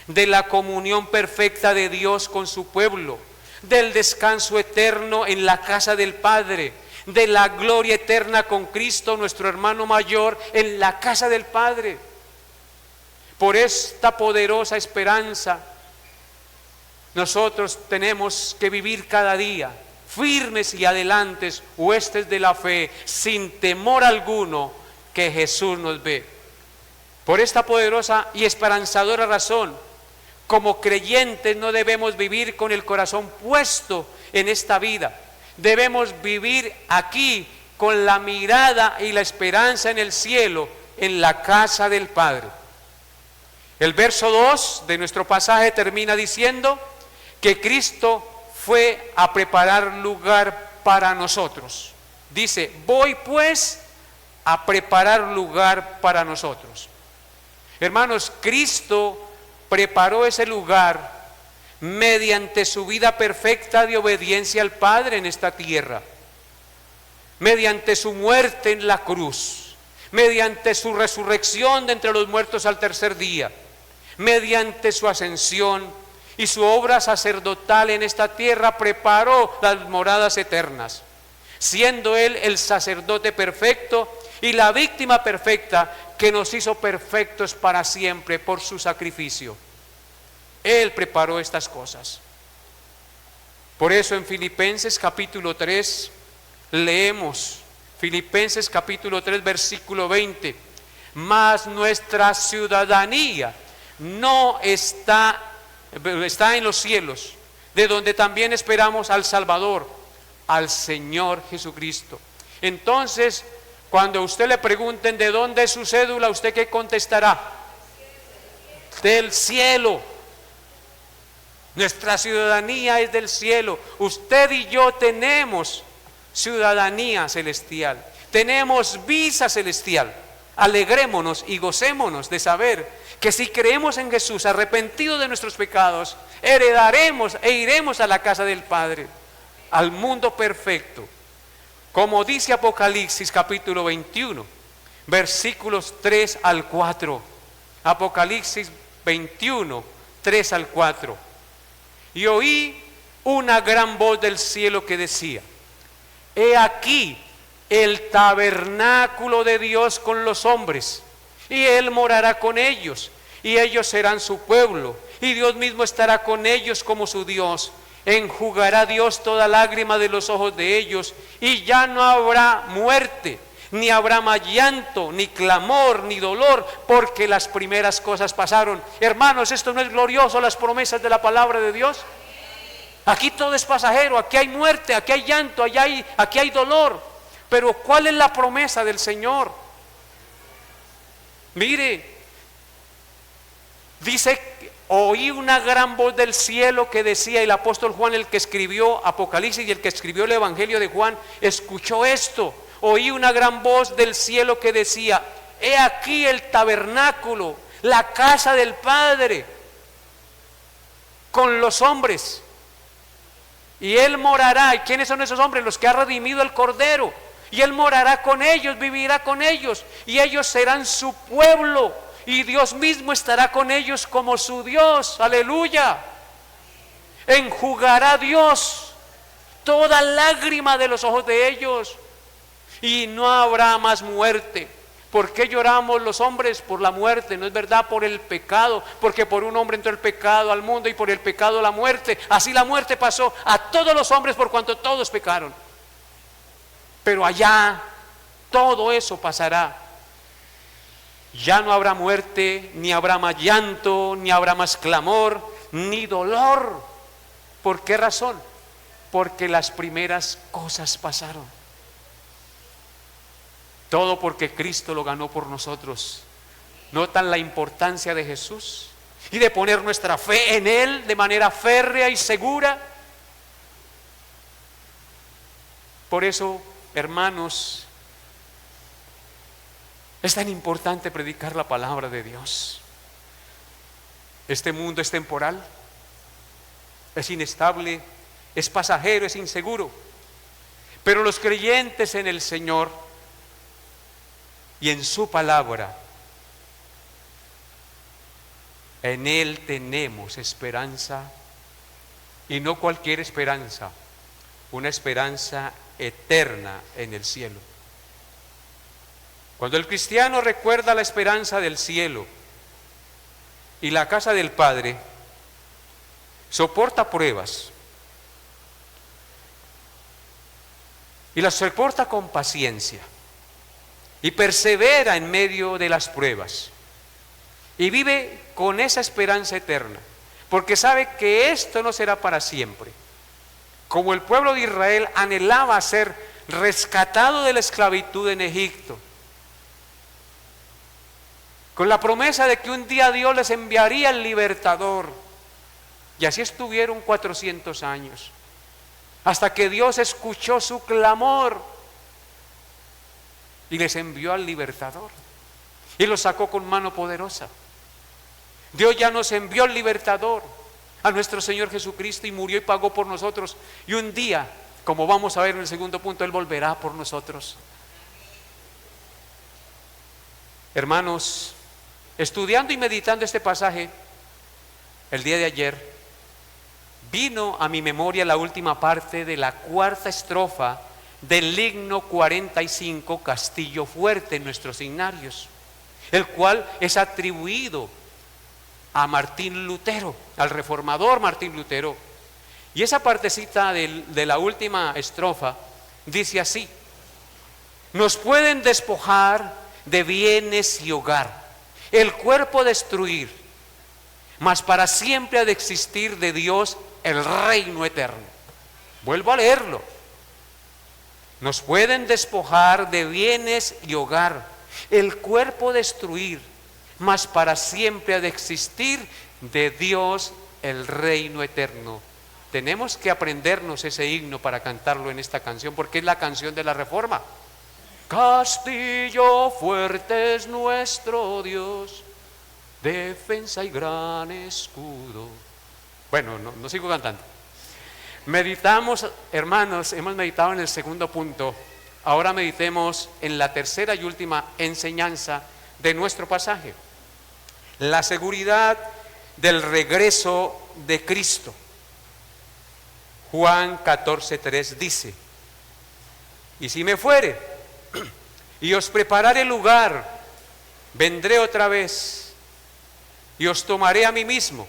de la comunión perfecta de Dios con su pueblo, del descanso eterno en la casa del Padre, de la gloria eterna con Cristo, nuestro hermano mayor, en la casa del Padre. Por esta poderosa esperanza nosotros tenemos que vivir cada día firmes y adelantes, huestes de la fe, sin temor alguno, que Jesús nos ve. Por esta poderosa y esperanzadora razón, como creyentes no debemos vivir con el corazón puesto en esta vida. Debemos vivir aquí con la mirada y la esperanza en el cielo, en la casa del Padre. El verso 2 de nuestro pasaje termina diciendo que Cristo fue a preparar lugar para nosotros. Dice, voy pues a preparar lugar para nosotros. Hermanos, Cristo preparó ese lugar mediante su vida perfecta de obediencia al Padre en esta tierra, mediante su muerte en la cruz, mediante su resurrección de entre los muertos al tercer día, mediante su ascensión y su obra sacerdotal en esta tierra, preparó las moradas eternas, siendo Él el sacerdote perfecto y la víctima perfecta que nos hizo perfectos para siempre por su sacrificio. Él preparó estas cosas. Por eso en Filipenses capítulo 3 leemos, Filipenses capítulo 3 versículo 20, mas nuestra ciudadanía no está en los cielos, de donde también esperamos al Salvador, al Señor Jesucristo. Entonces, cuando a usted le pregunten de dónde es su cédula, ¿usted qué contestará? Del cielo. Nuestra ciudadanía es del cielo. Usted y yo tenemos ciudadanía celestial, tenemos visa celestial. Alegrémonos y gocémonos de saber que si creemos en Jesús, arrepentidos de nuestros pecados, heredaremos e iremos a la casa del Padre, al mundo perfecto. Como dice Apocalipsis capítulo 21, versículos 3 al 4. Apocalipsis 21, 3 al 4. Y oí una gran voz del cielo que decía, he aquí el tabernáculo de Dios con los hombres, y Él morará con ellos, y ellos serán su pueblo, y Dios mismo estará con ellos como su Dios. Enjugará Dios toda lágrima de los ojos de ellos, y ya no habrá muerte, ni habrá más llanto, ni clamor, ni dolor, porque las primeras cosas pasaron. Hermanos, ¿esto no es glorioso, las promesas de la palabra de Dios? Aquí todo es pasajero, aquí hay muerte, aquí hay llanto, aquí hay dolor. Pero ¿cuál es la promesa del Señor? Mire, dice, oí una gran voz del cielo que decía, el apóstol Juan, el que escribió Apocalipsis y el que escribió el Evangelio de Juan, escuchó esto. Oí una gran voz del cielo que decía, he aquí el tabernáculo, la casa del Padre, con los hombres, y Él morará. ¿Y quiénes son esos hombres? Los que ha redimido el Cordero. Y Él morará con ellos, vivirá con ellos, y ellos serán su pueblo, y Dios mismo estará con ellos como su Dios. Aleluya. Enjugará Dios toda lágrima de los ojos de ellos, y no habrá más muerte. ¿Por qué lloramos los hombres? Por la muerte, ¿no es verdad? Por el pecado, porque por un hombre entró el pecado al mundo, y por el pecado la muerte. Así la muerte pasó a todos los hombres por cuanto todos pecaron. Pero allá todo eso pasará. Ya no habrá muerte, ni habrá más llanto, ni habrá más clamor, ni dolor. ¿Por qué razón? Porque las primeras cosas pasaron. Todo porque Cristo lo ganó por nosotros. ¿Notan la importancia de Jesús? Y de poner nuestra fe en Él de manera férrea y segura. Por eso, hermanos, es tan importante predicar la palabra de Dios. Este mundo es temporal, es inestable, es pasajero, es inseguro. Pero los creyentes en el Señor y en su palabra, en Él tenemos esperanza, y no cualquier esperanza, una esperanza eterna en el cielo. Cuando el cristiano recuerda la esperanza del cielo y la casa del Padre, soporta pruebas y las soporta con paciencia y persevera en medio de las pruebas y vive con esa esperanza eterna, porque sabe que esto no será para siempre. Como el pueblo de Israel anhelaba ser rescatado de la esclavitud en Egipto, con la promesa de que un día Dios les enviaría el libertador, y así estuvieron 400 años, hasta que Dios escuchó su clamor y les envió al libertador y los sacó con mano poderosa. Dios ya nos envió al libertador, a nuestro Señor Jesucristo, y murió y pagó por nosotros, y un día, como vamos a ver en el segundo punto, Él volverá por nosotros. Hermanos, estudiando y meditando este pasaje el día de ayer, vino a mi memoria la última parte de la cuarta estrofa del himno 45, Castillo Fuerte, en nuestros himnarios, el cual es atribuido a Martín Lutero, al reformador Martín Lutero. Y esa partecita de la última estrofa dice así: nos pueden despojar de bienes y hogar, el cuerpo destruir, mas para siempre ha de existir de Dios el reino eterno. Vuelvo a leerlo. Nos pueden despojar de bienes y hogar, el cuerpo destruir, mas para siempre ha de existir de Dios el reino eterno. Tenemos que aprendernos ese himno para cantarlo en esta canción, porque es la canción de la Reforma. Castillo fuerte es nuestro Dios, defensa y gran escudo. Bueno, no sigo cantando. Meditamos, hermanos, hemos meditado en el segundo punto. Ahora meditemos en la tercera y última enseñanza de nuestro pasaje: la seguridad del regreso de Cristo. Juan 14:3 dice: y si me fuere y os prepararé lugar, vendré otra vez y os tomaré a mí mismo,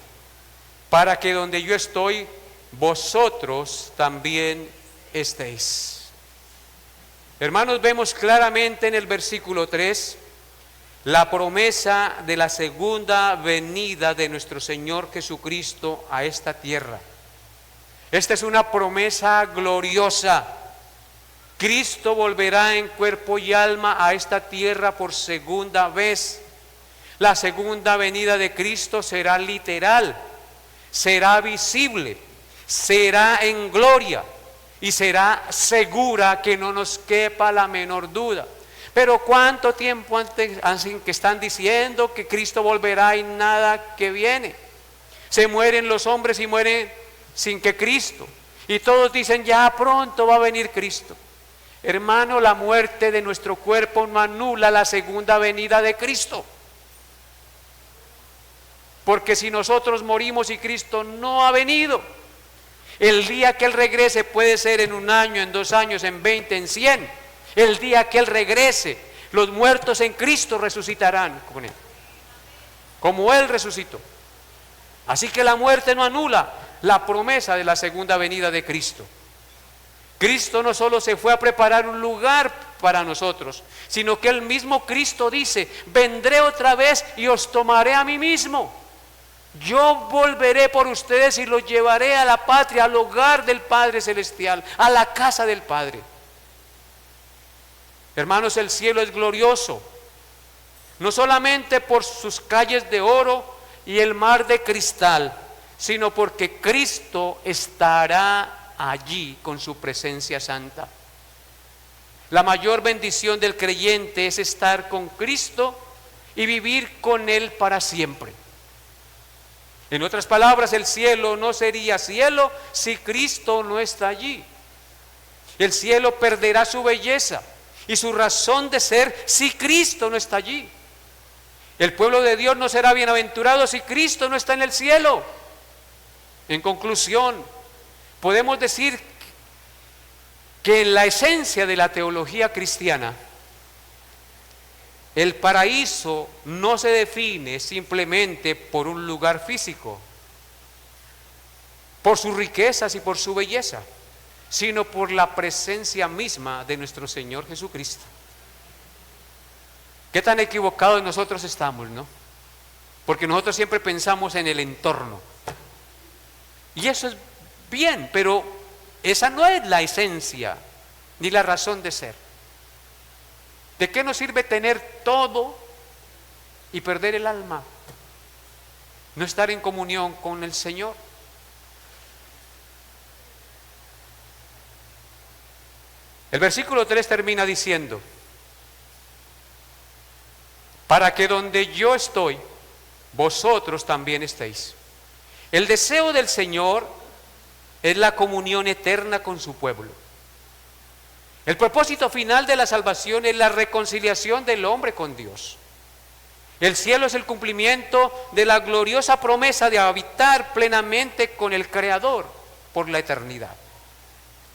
para que donde yo estoy, vosotros también estéis. Hermanos, vemos claramente en el versículo 3 la promesa de la segunda venida de nuestro Señor Jesucristo a esta tierra. Esta es una promesa gloriosa. Cristo volverá en cuerpo y alma a esta tierra por segunda vez. La segunda venida de Cristo será literal, será visible, será en gloria y será segura, que no nos quepa la menor duda. Pero ¿cuánto tiempo antes que están diciendo que Cristo volverá y nada que viene? Se mueren los hombres y mueren sin que Cristo. Y todos dicen: ya pronto va a venir Cristo. Hermano, la muerte de nuestro cuerpo no anula la segunda venida de Cristo. Porque si nosotros morimos y Cristo no ha venido, el día que Él regrese puede ser en 1 año, en 2 años, en 20, en 100. El día que Él regrese, los muertos en Cristo resucitarán con Él, como Él resucitó. Así que la muerte no anula la promesa de la segunda venida de Cristo. Cristo no solo se fue a preparar un lugar para nosotros, sino que el mismo Cristo dice: vendré otra vez y os tomaré a mí mismo. Yo volveré por ustedes y los llevaré a la patria, al hogar del Padre Celestial, a la casa del Padre. Hermanos, el cielo es glorioso, no solamente por sus calles de oro y el mar de cristal, sino porque Cristo estará allí con su presencia santa. La mayor bendición del creyente es estar con Cristo y vivir con Él para siempre. En otras palabras, el cielo no sería cielo si Cristo no está allí. El cielo perderá su belleza y su razón de ser si Cristo no está allí. El pueblo de Dios no será bienaventurado si Cristo no está en el cielo. En conclusión, podemos decir que en la esencia de la teología cristiana, el paraíso no se define simplemente por un lugar físico. por sus riquezas y por su belleza, sino por la presencia misma de nuestro Señor Jesucristo. ¿Qué tan equivocados nosotros estamos, no? Porque nosotros siempre pensamos en el entorno. Y eso es bien, pero esa no es la esencia ni la razón de ser. ¿De qué nos sirve tener todo y perder el alma? No estar en comunión con el Señor. El versículo 3 termina diciendo: para que donde yo estoy, vosotros también estéis. El deseo del Señor es la comunión eterna con su pueblo. El propósito final de la salvación es la reconciliación del hombre con Dios. El cielo es el cumplimiento de la gloriosa promesa de habitar plenamente con el Creador por la eternidad,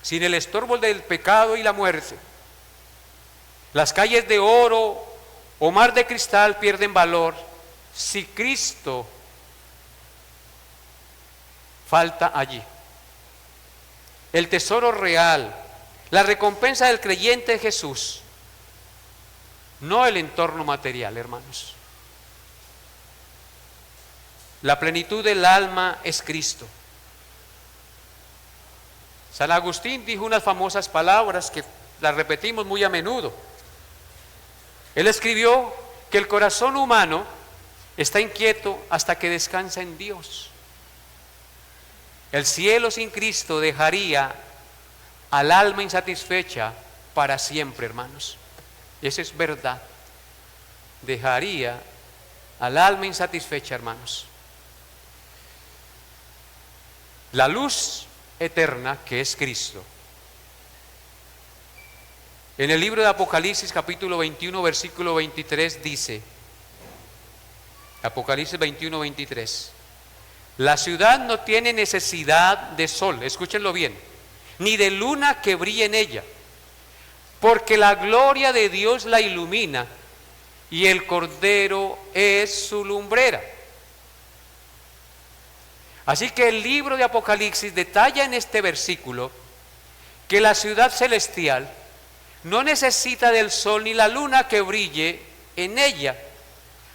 sin el estorbo del pecado y la muerte. Las calles de oro o mar de cristal pierden valor si Cristo falta allí. El tesoro real, la recompensa del creyente es Jesús, no el entorno material, hermanos. La plenitud del alma es Cristo. San Agustín dijo unas famosas palabras que las repetimos muy a menudo. Él escribió que el corazón humano está inquieto hasta que descansa en Dios. El cielo sin Cristo dejaría al alma insatisfecha para siempre, hermanos. Y eso es verdad. Dejaría al alma insatisfecha, hermanos. La luz eterna que es Cristo. En el libro de Apocalipsis capítulo 21 versículo 23 dice, Apocalipsis 21, 23, la ciudad no tiene necesidad de sol, escúchenlo bien, ni de luna que brille en ella, porque la gloria de Dios la ilumina y el Cordero es su lumbrera. Así que el libro de Apocalipsis detalla en este versículo que la ciudad celestial no necesita del sol ni la luna que brille en ella,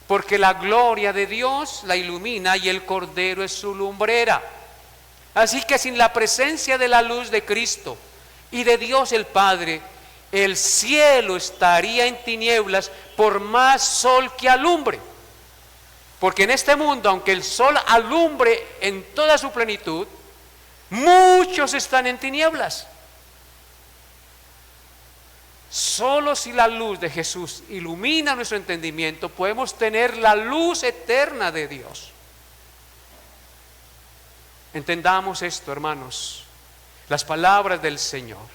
porque la gloria de Dios la ilumina y el Cordero es su lumbrera. Así que sin la presencia de la luz de Cristo y de Dios el Padre, el cielo estaría en tinieblas por más sol que alumbre. Porque en este mundo, aunque el sol alumbre en toda su plenitud, muchos están en tinieblas. Solo si la luz de Jesús ilumina nuestro entendimiento, podemos tener la luz eterna de Dios. Entendamos esto, hermanos, las palabras del Señor.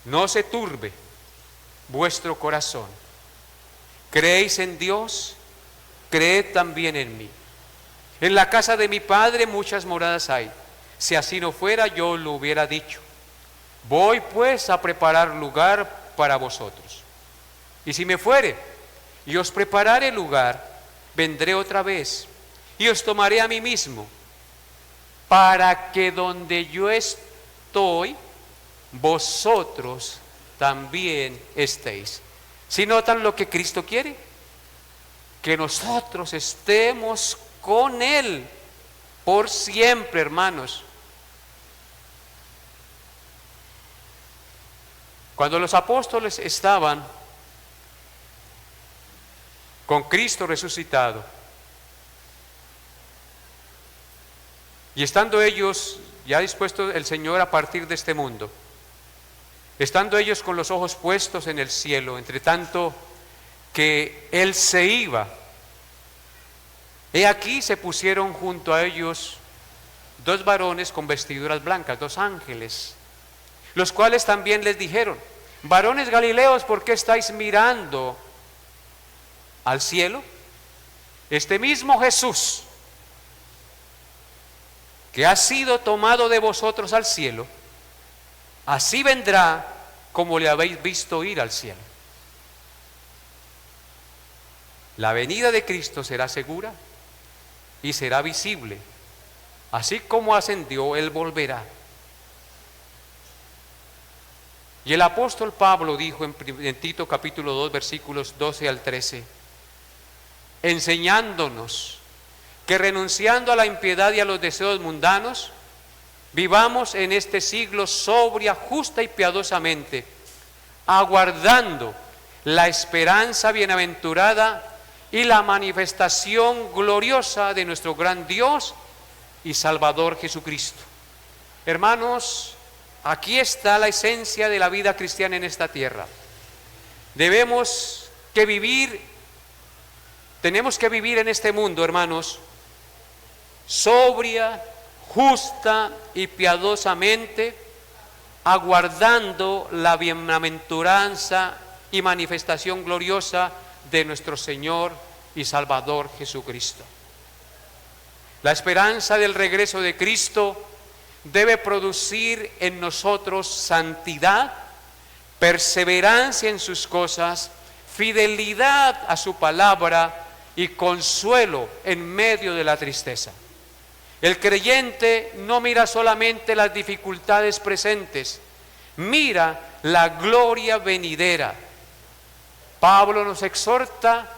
No se turbe vuestro corazón. ¿Creéis en Dios? Creed también en mí. En la casa de mi Padre muchas moradas hay. Si así no fuera, yo lo hubiera dicho. Voy pues a preparar lugar para vosotros. Y si me fuere y os preparare lugar, vendré otra vez y os tomaré a mí mismo, para que donde yo estoy, vosotros también estéis. ¿Sí notan lo que Cristo quiere? Que nosotros estemos con Él por siempre, hermanos. Cuando los apóstoles estaban con Cristo resucitado, y estando ellos ya dispuestos el Señor a partir de este mundo, estando ellos con los ojos puestos en el cielo, entre tanto que Él se iba, he aquí se pusieron junto a ellos dos varones con vestiduras blancas, dos ángeles, los cuales también les dijeron: varones galileos, ¿por qué estáis mirando al cielo? Este mismo Jesús que ha sido tomado de vosotros al cielo, así vendrá como le habéis visto ir al cielo. La venida de Cristo será segura y será visible Así como ascendió, Él volverá. Y el apóstol Pablo dijo en Tito capítulo 2, versículos 12 al 13, enseñándonos que renunciando a la impiedad y a los deseos mundanos, vivamos en este siglo sobria, justa y piadosamente, aguardando la esperanza bienaventurada y la manifestación gloriosa de nuestro gran Dios y Salvador Jesucristo. Hermanos, aquí está la esencia de la vida cristiana en esta tierra. Tenemos que vivir en este mundo, hermanos, sobria, justa y piadosamente, aguardando la bienaventuranza y manifestación gloriosa de nuestro Señor y Salvador Jesucristo. La esperanza del regreso de Cristo debe producir en nosotros santidad, perseverancia en sus cosas, fidelidad a su palabra y consuelo en medio de la tristeza. El creyente no mira solamente las dificultades presentes, mira la gloria venidera. Pablo nos exhorta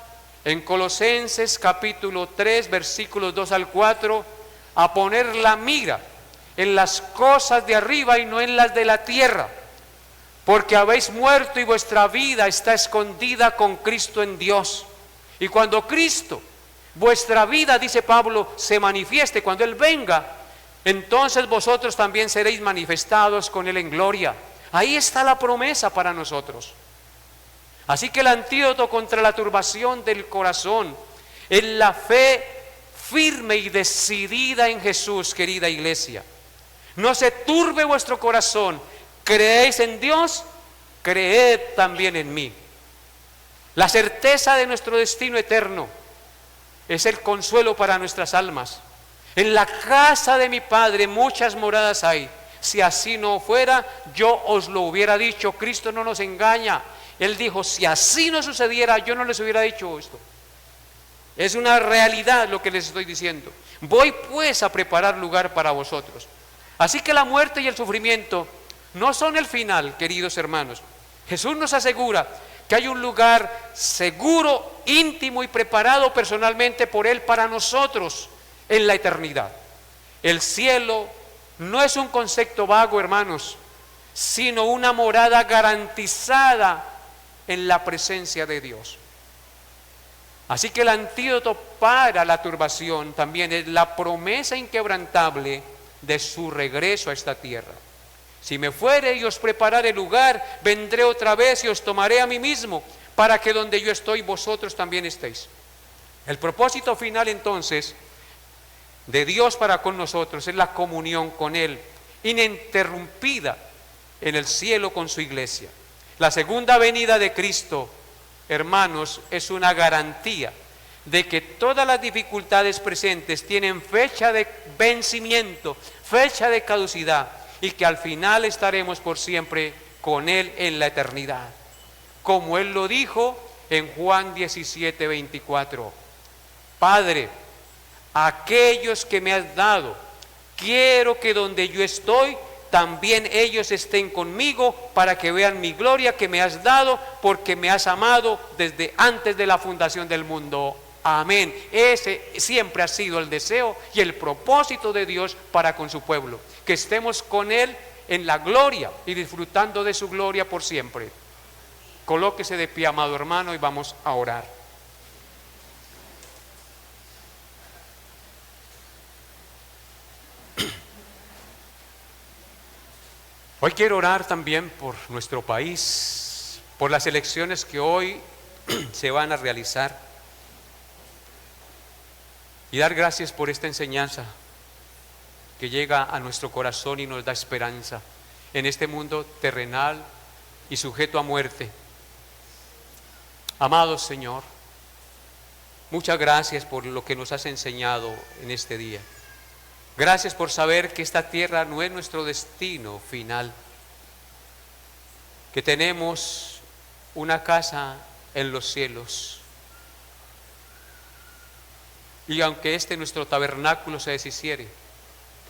en Colosenses capítulo 3, versículos 2 al 4, a poner la mira en las cosas de arriba y no en las de la tierra, porque habéis muerto y vuestra vida está escondida con Cristo en Dios. Y cuando Cristo, vuestra vida, dice Pablo, se manifieste, cuando Él venga, entonces vosotros también seréis manifestados con Él en gloria. Ahí está la promesa para nosotros. Así que el antídoto contra la turbación del corazón es la fe firme y decidida en Jesús, querida iglesia. No se turbe vuestro corazón. ¿Creéis en Dios? Creed también en mí. La certeza de nuestro destino eterno es el consuelo para nuestras almas. En la casa de mi Padre muchas moradas hay. Si así no fuera, yo os lo hubiera dicho. Cristo no nos engaña. Él dijo, si así no sucediera, yo no les hubiera dicho esto. Es una realidad lo que les estoy diciendo. Voy pues a preparar lugar para vosotros. Así que la muerte y el sufrimiento no son el final, queridos hermanos. Jesús nos asegura que hay un lugar seguro, íntimo y preparado personalmente por Él para nosotros en la eternidad. El cielo no es un concepto vago, hermanos, sino una morada garantizada en la presencia de Dios. Así que el antídoto para la turbación también es la promesa inquebrantable de su regreso a esta tierra. Si me fuere y os preparare lugar, vendré otra vez y os tomaré a mí mismo, para que donde yo estoy, vosotros también estéis. El propósito final entonces de Dios para con nosotros es la comunión con Él, ininterrumpida en el cielo con su iglesia. La segunda venida de Cristo, hermanos, es una garantía de que todas las dificultades presentes tienen fecha de vencimiento, fecha de caducidad, y que al final estaremos por siempre con Él en la eternidad. Como Él lo dijo en Juan 17, 24. Padre, aquellos que me has dado, quiero que donde yo estoy, también ellos estén conmigo, para que vean mi gloria que me has dado, porque me has amado desde antes de la fundación del mundo. Amén. Ese siempre ha sido el deseo y el propósito de Dios para con su pueblo, que estemos con Él en la gloria y disfrutando de su gloria por siempre. Colóquese de pie, amado hermano, y vamos a orar. Hoy quiero orar también por nuestro país, por las elecciones que hoy se van a realizar, y dar gracias por esta enseñanza que llega a nuestro corazón y nos da esperanza en este mundo terrenal y sujeto a muerte. Amado Señor, muchas gracias por lo que nos has enseñado en este día. Gracias por saber que esta tierra no es nuestro destino final, que tenemos una casa en los cielos. Y aunque nuestro tabernáculo se deshiciere,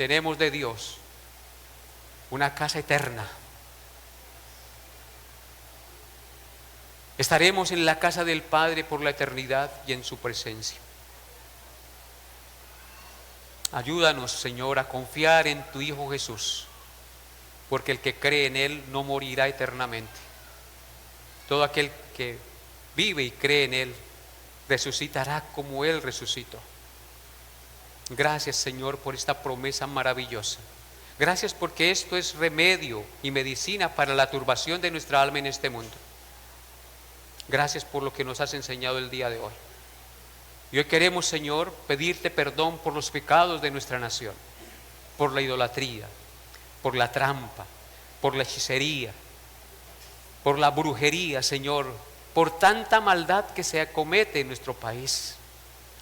tenemos de Dios una casa eterna. Estaremos en la casa del Padre por la eternidad y en su presencia. Ayúdanos, Señor, a confiar en tu Hijo Jesús, porque el que cree en Él no morirá eternamente. Todo aquel que vive y cree en Él resucitará como Él resucitó. Gracias, Señor, por esta promesa maravillosa. Gracias porque esto es remedio y medicina para la turbación de nuestra alma en este mundo. Gracias por lo que nos has enseñado el día de hoy. Y hoy queremos, Señor, pedirte perdón por los pecados de nuestra nación, por la idolatría, por la trampa, por la hechicería, por la brujería, Señor, por tanta maldad que se acomete en nuestro país.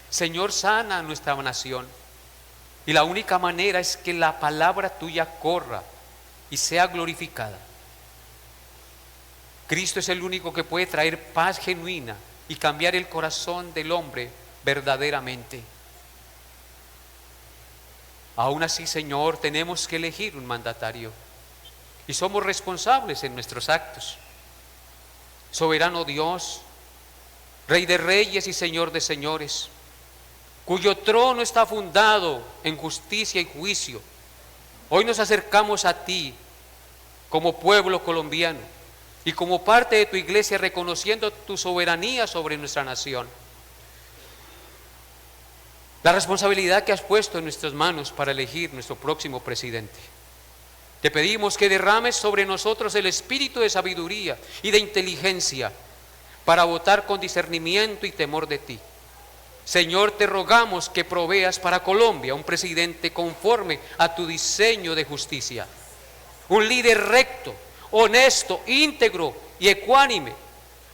Señor, sana nuestra nación. Y la única manera es que la palabra tuya corra y sea glorificada. Cristo es el único que puede traer paz genuina y cambiar el corazón del hombre verdaderamente. Aún así, Señor, tenemos que elegir un mandatario y somos responsables en nuestros actos. Soberano Dios, Rey de reyes y Señor de señores, cuyo trono está fundado en justicia y juicio, hoy nos acercamos a ti como pueblo colombiano y como parte de tu iglesia, reconociendo tu soberanía sobre nuestra nación. La responsabilidad que has puesto en nuestras manos para elegir nuestro próximo presidente. Te pedimos que derrames sobre nosotros el espíritu de sabiduría y de inteligencia para votar con discernimiento y temor de ti. Señor, te rogamos que proveas para Colombia un presidente conforme a tu diseño de justicia, un líder recto, honesto, íntegro y ecuánime,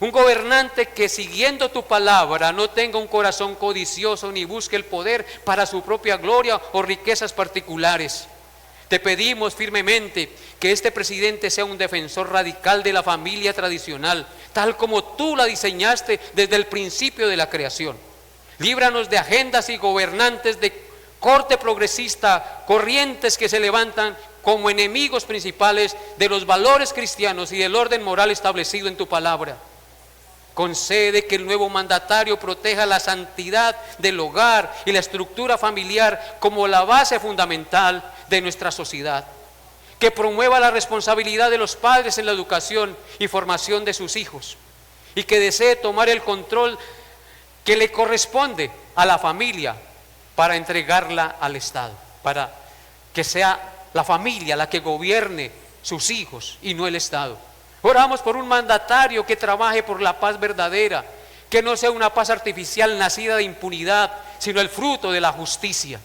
un gobernante que siguiendo tu palabra no tenga un corazón codicioso ni busque el poder para su propia gloria o riquezas particulares. Te pedimos firmemente que este presidente sea un defensor radical de la familia tradicional, tal como tú la diseñaste desde el principio de la creación. Líbranos de agendas y gobernantes de corte progresista, corrientes que se levantan como enemigos principales de los valores cristianos y del orden moral establecido en tu palabra. Concede que el nuevo mandatario proteja la santidad del hogar y la estructura familiar como la base fundamental de nuestra sociedad. Que promueva la responsabilidad de los padres en la educación y formación de sus hijos. Y que desee tomar el control que le corresponde a la familia para entregarla al Estado. Para que sea la familia la que gobierne sus hijos y no el Estado. Oramos por un mandatario que trabaje por la paz verdadera, que no sea una paz artificial nacida de impunidad, sino el fruto de la justicia.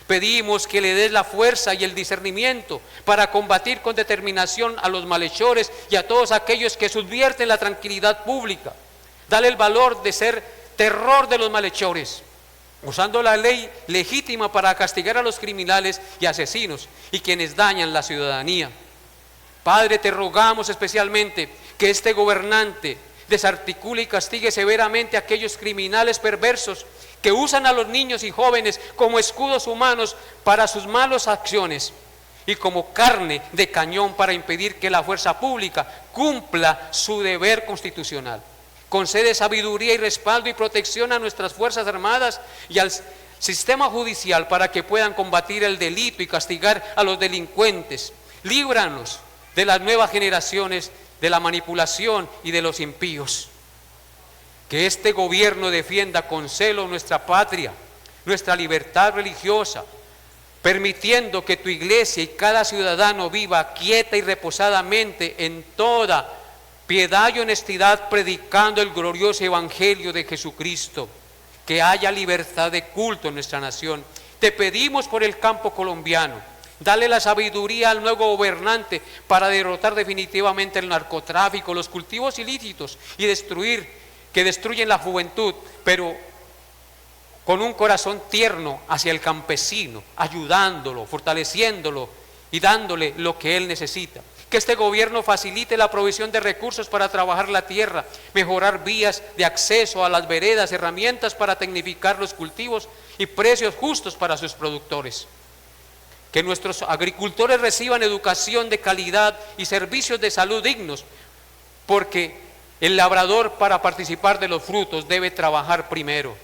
Pedimos que le des la fuerza y el discernimiento para combatir con determinación a los malhechores y a todos aquellos que subvierten la tranquilidad pública. Dale el valor de ser terror de los malhechores, usando la ley legítima para castigar a los criminales y asesinos y quienes dañan la ciudadanía. Padre, te rogamos especialmente que este gobernante desarticule y castigue severamente a aquellos criminales perversos que usan a los niños y jóvenes como escudos humanos para sus malas acciones y como carne de cañón para impedir que la fuerza pública cumpla su deber constitucional. Concede sabiduría y respaldo y protección a nuestras Fuerzas Armadas y al sistema judicial para que puedan combatir el delito y castigar a los delincuentes. Líbranos de las nuevas generaciones, de la manipulación y de los impíos. Que este gobierno defienda con celo nuestra patria, nuestra libertad religiosa, permitiendo que tu iglesia y cada ciudadano viva quieta y reposadamente en toda piedad y honestidad, predicando el glorioso evangelio de Jesucristo. Que haya libertad de culto en nuestra nación. Te pedimos por el campo colombiano. Dale la sabiduría al nuevo gobernante para derrotar definitivamente el narcotráfico, los cultivos ilícitos y que destruyen la juventud, pero con un corazón tierno hacia el campesino, ayudándolo, fortaleciéndolo y dándole lo que él necesita. Que este gobierno facilite la provisión de recursos para trabajar la tierra, mejorar vías de acceso a las veredas, herramientas para tecnificar los cultivos y precios justos para sus productores. que nuestros agricultores reciban educación de calidad y servicios de salud dignos, porque el labrador, para participar de los frutos, debe trabajar primero.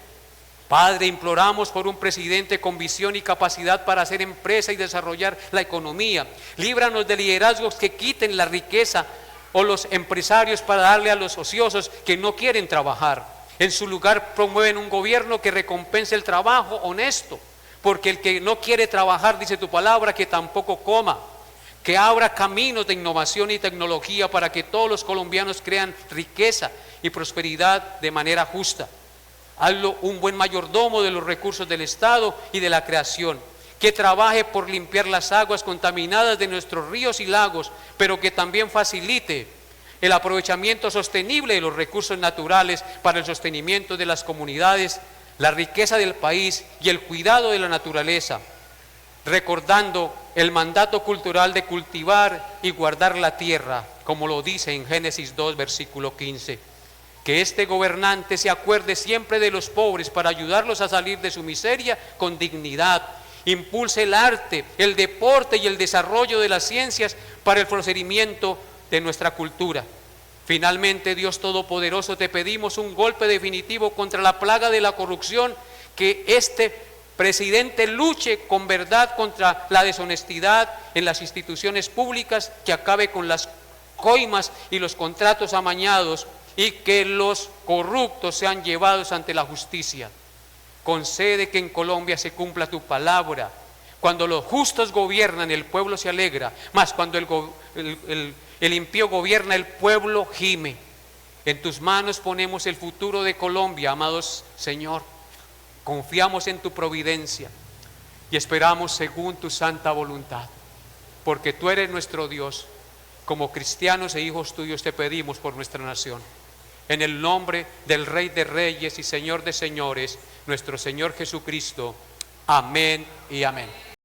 Padre, imploramos por un presidente con visión y capacidad para hacer empresa y desarrollar la economía. Líbranos de liderazgos que quiten la riqueza, o los empresarios para darle a los ociosos que no quieren trabajar. En su lugar promueven un gobierno que recompense el trabajo honesto, porque el que no quiere trabajar, dice tu palabra, que tampoco coma. Que abra caminos de innovación y tecnología para que todos los colombianos crean riqueza y prosperidad de manera justa. Hazlo un buen mayordomo de los recursos del Estado y de la creación, que trabaje por limpiar las aguas contaminadas de nuestros ríos y lagos, pero que también facilite el aprovechamiento sostenible de los recursos naturales para el sostenimiento de las comunidades, la riqueza del país y el cuidado de la naturaleza, recordando el mandato cultural de cultivar y guardar la tierra, como lo dice en Génesis 2, versículo 15. Que este gobernante se acuerde siempre de los pobres para ayudarlos a salir de su miseria con dignidad. Impulse el arte, el deporte y el desarrollo de las ciencias para el florecimiento de nuestra cultura. Finalmente, Dios Todopoderoso, te pedimos un golpe definitivo contra la plaga de la corrupción, que este presidente luche con verdad contra la deshonestidad en las instituciones públicas, que acabe con las coimas y los contratos amañados, y que los corruptos sean llevados ante la justicia. Concede que en Colombia se cumpla tu palabra. Cuando los justos gobiernan, el pueblo se alegra, mas cuando el impío gobierna, el pueblo gime. En tus manos ponemos el futuro de Colombia, amados Señor. Confiamos en tu providencia y esperamos según tu santa voluntad, porque tú eres nuestro Dios. Como cristianos e hijos tuyos te pedimos por nuestra nación. En el nombre del Rey de Reyes y Señor de Señores, nuestro Señor Jesucristo. Amén y amén.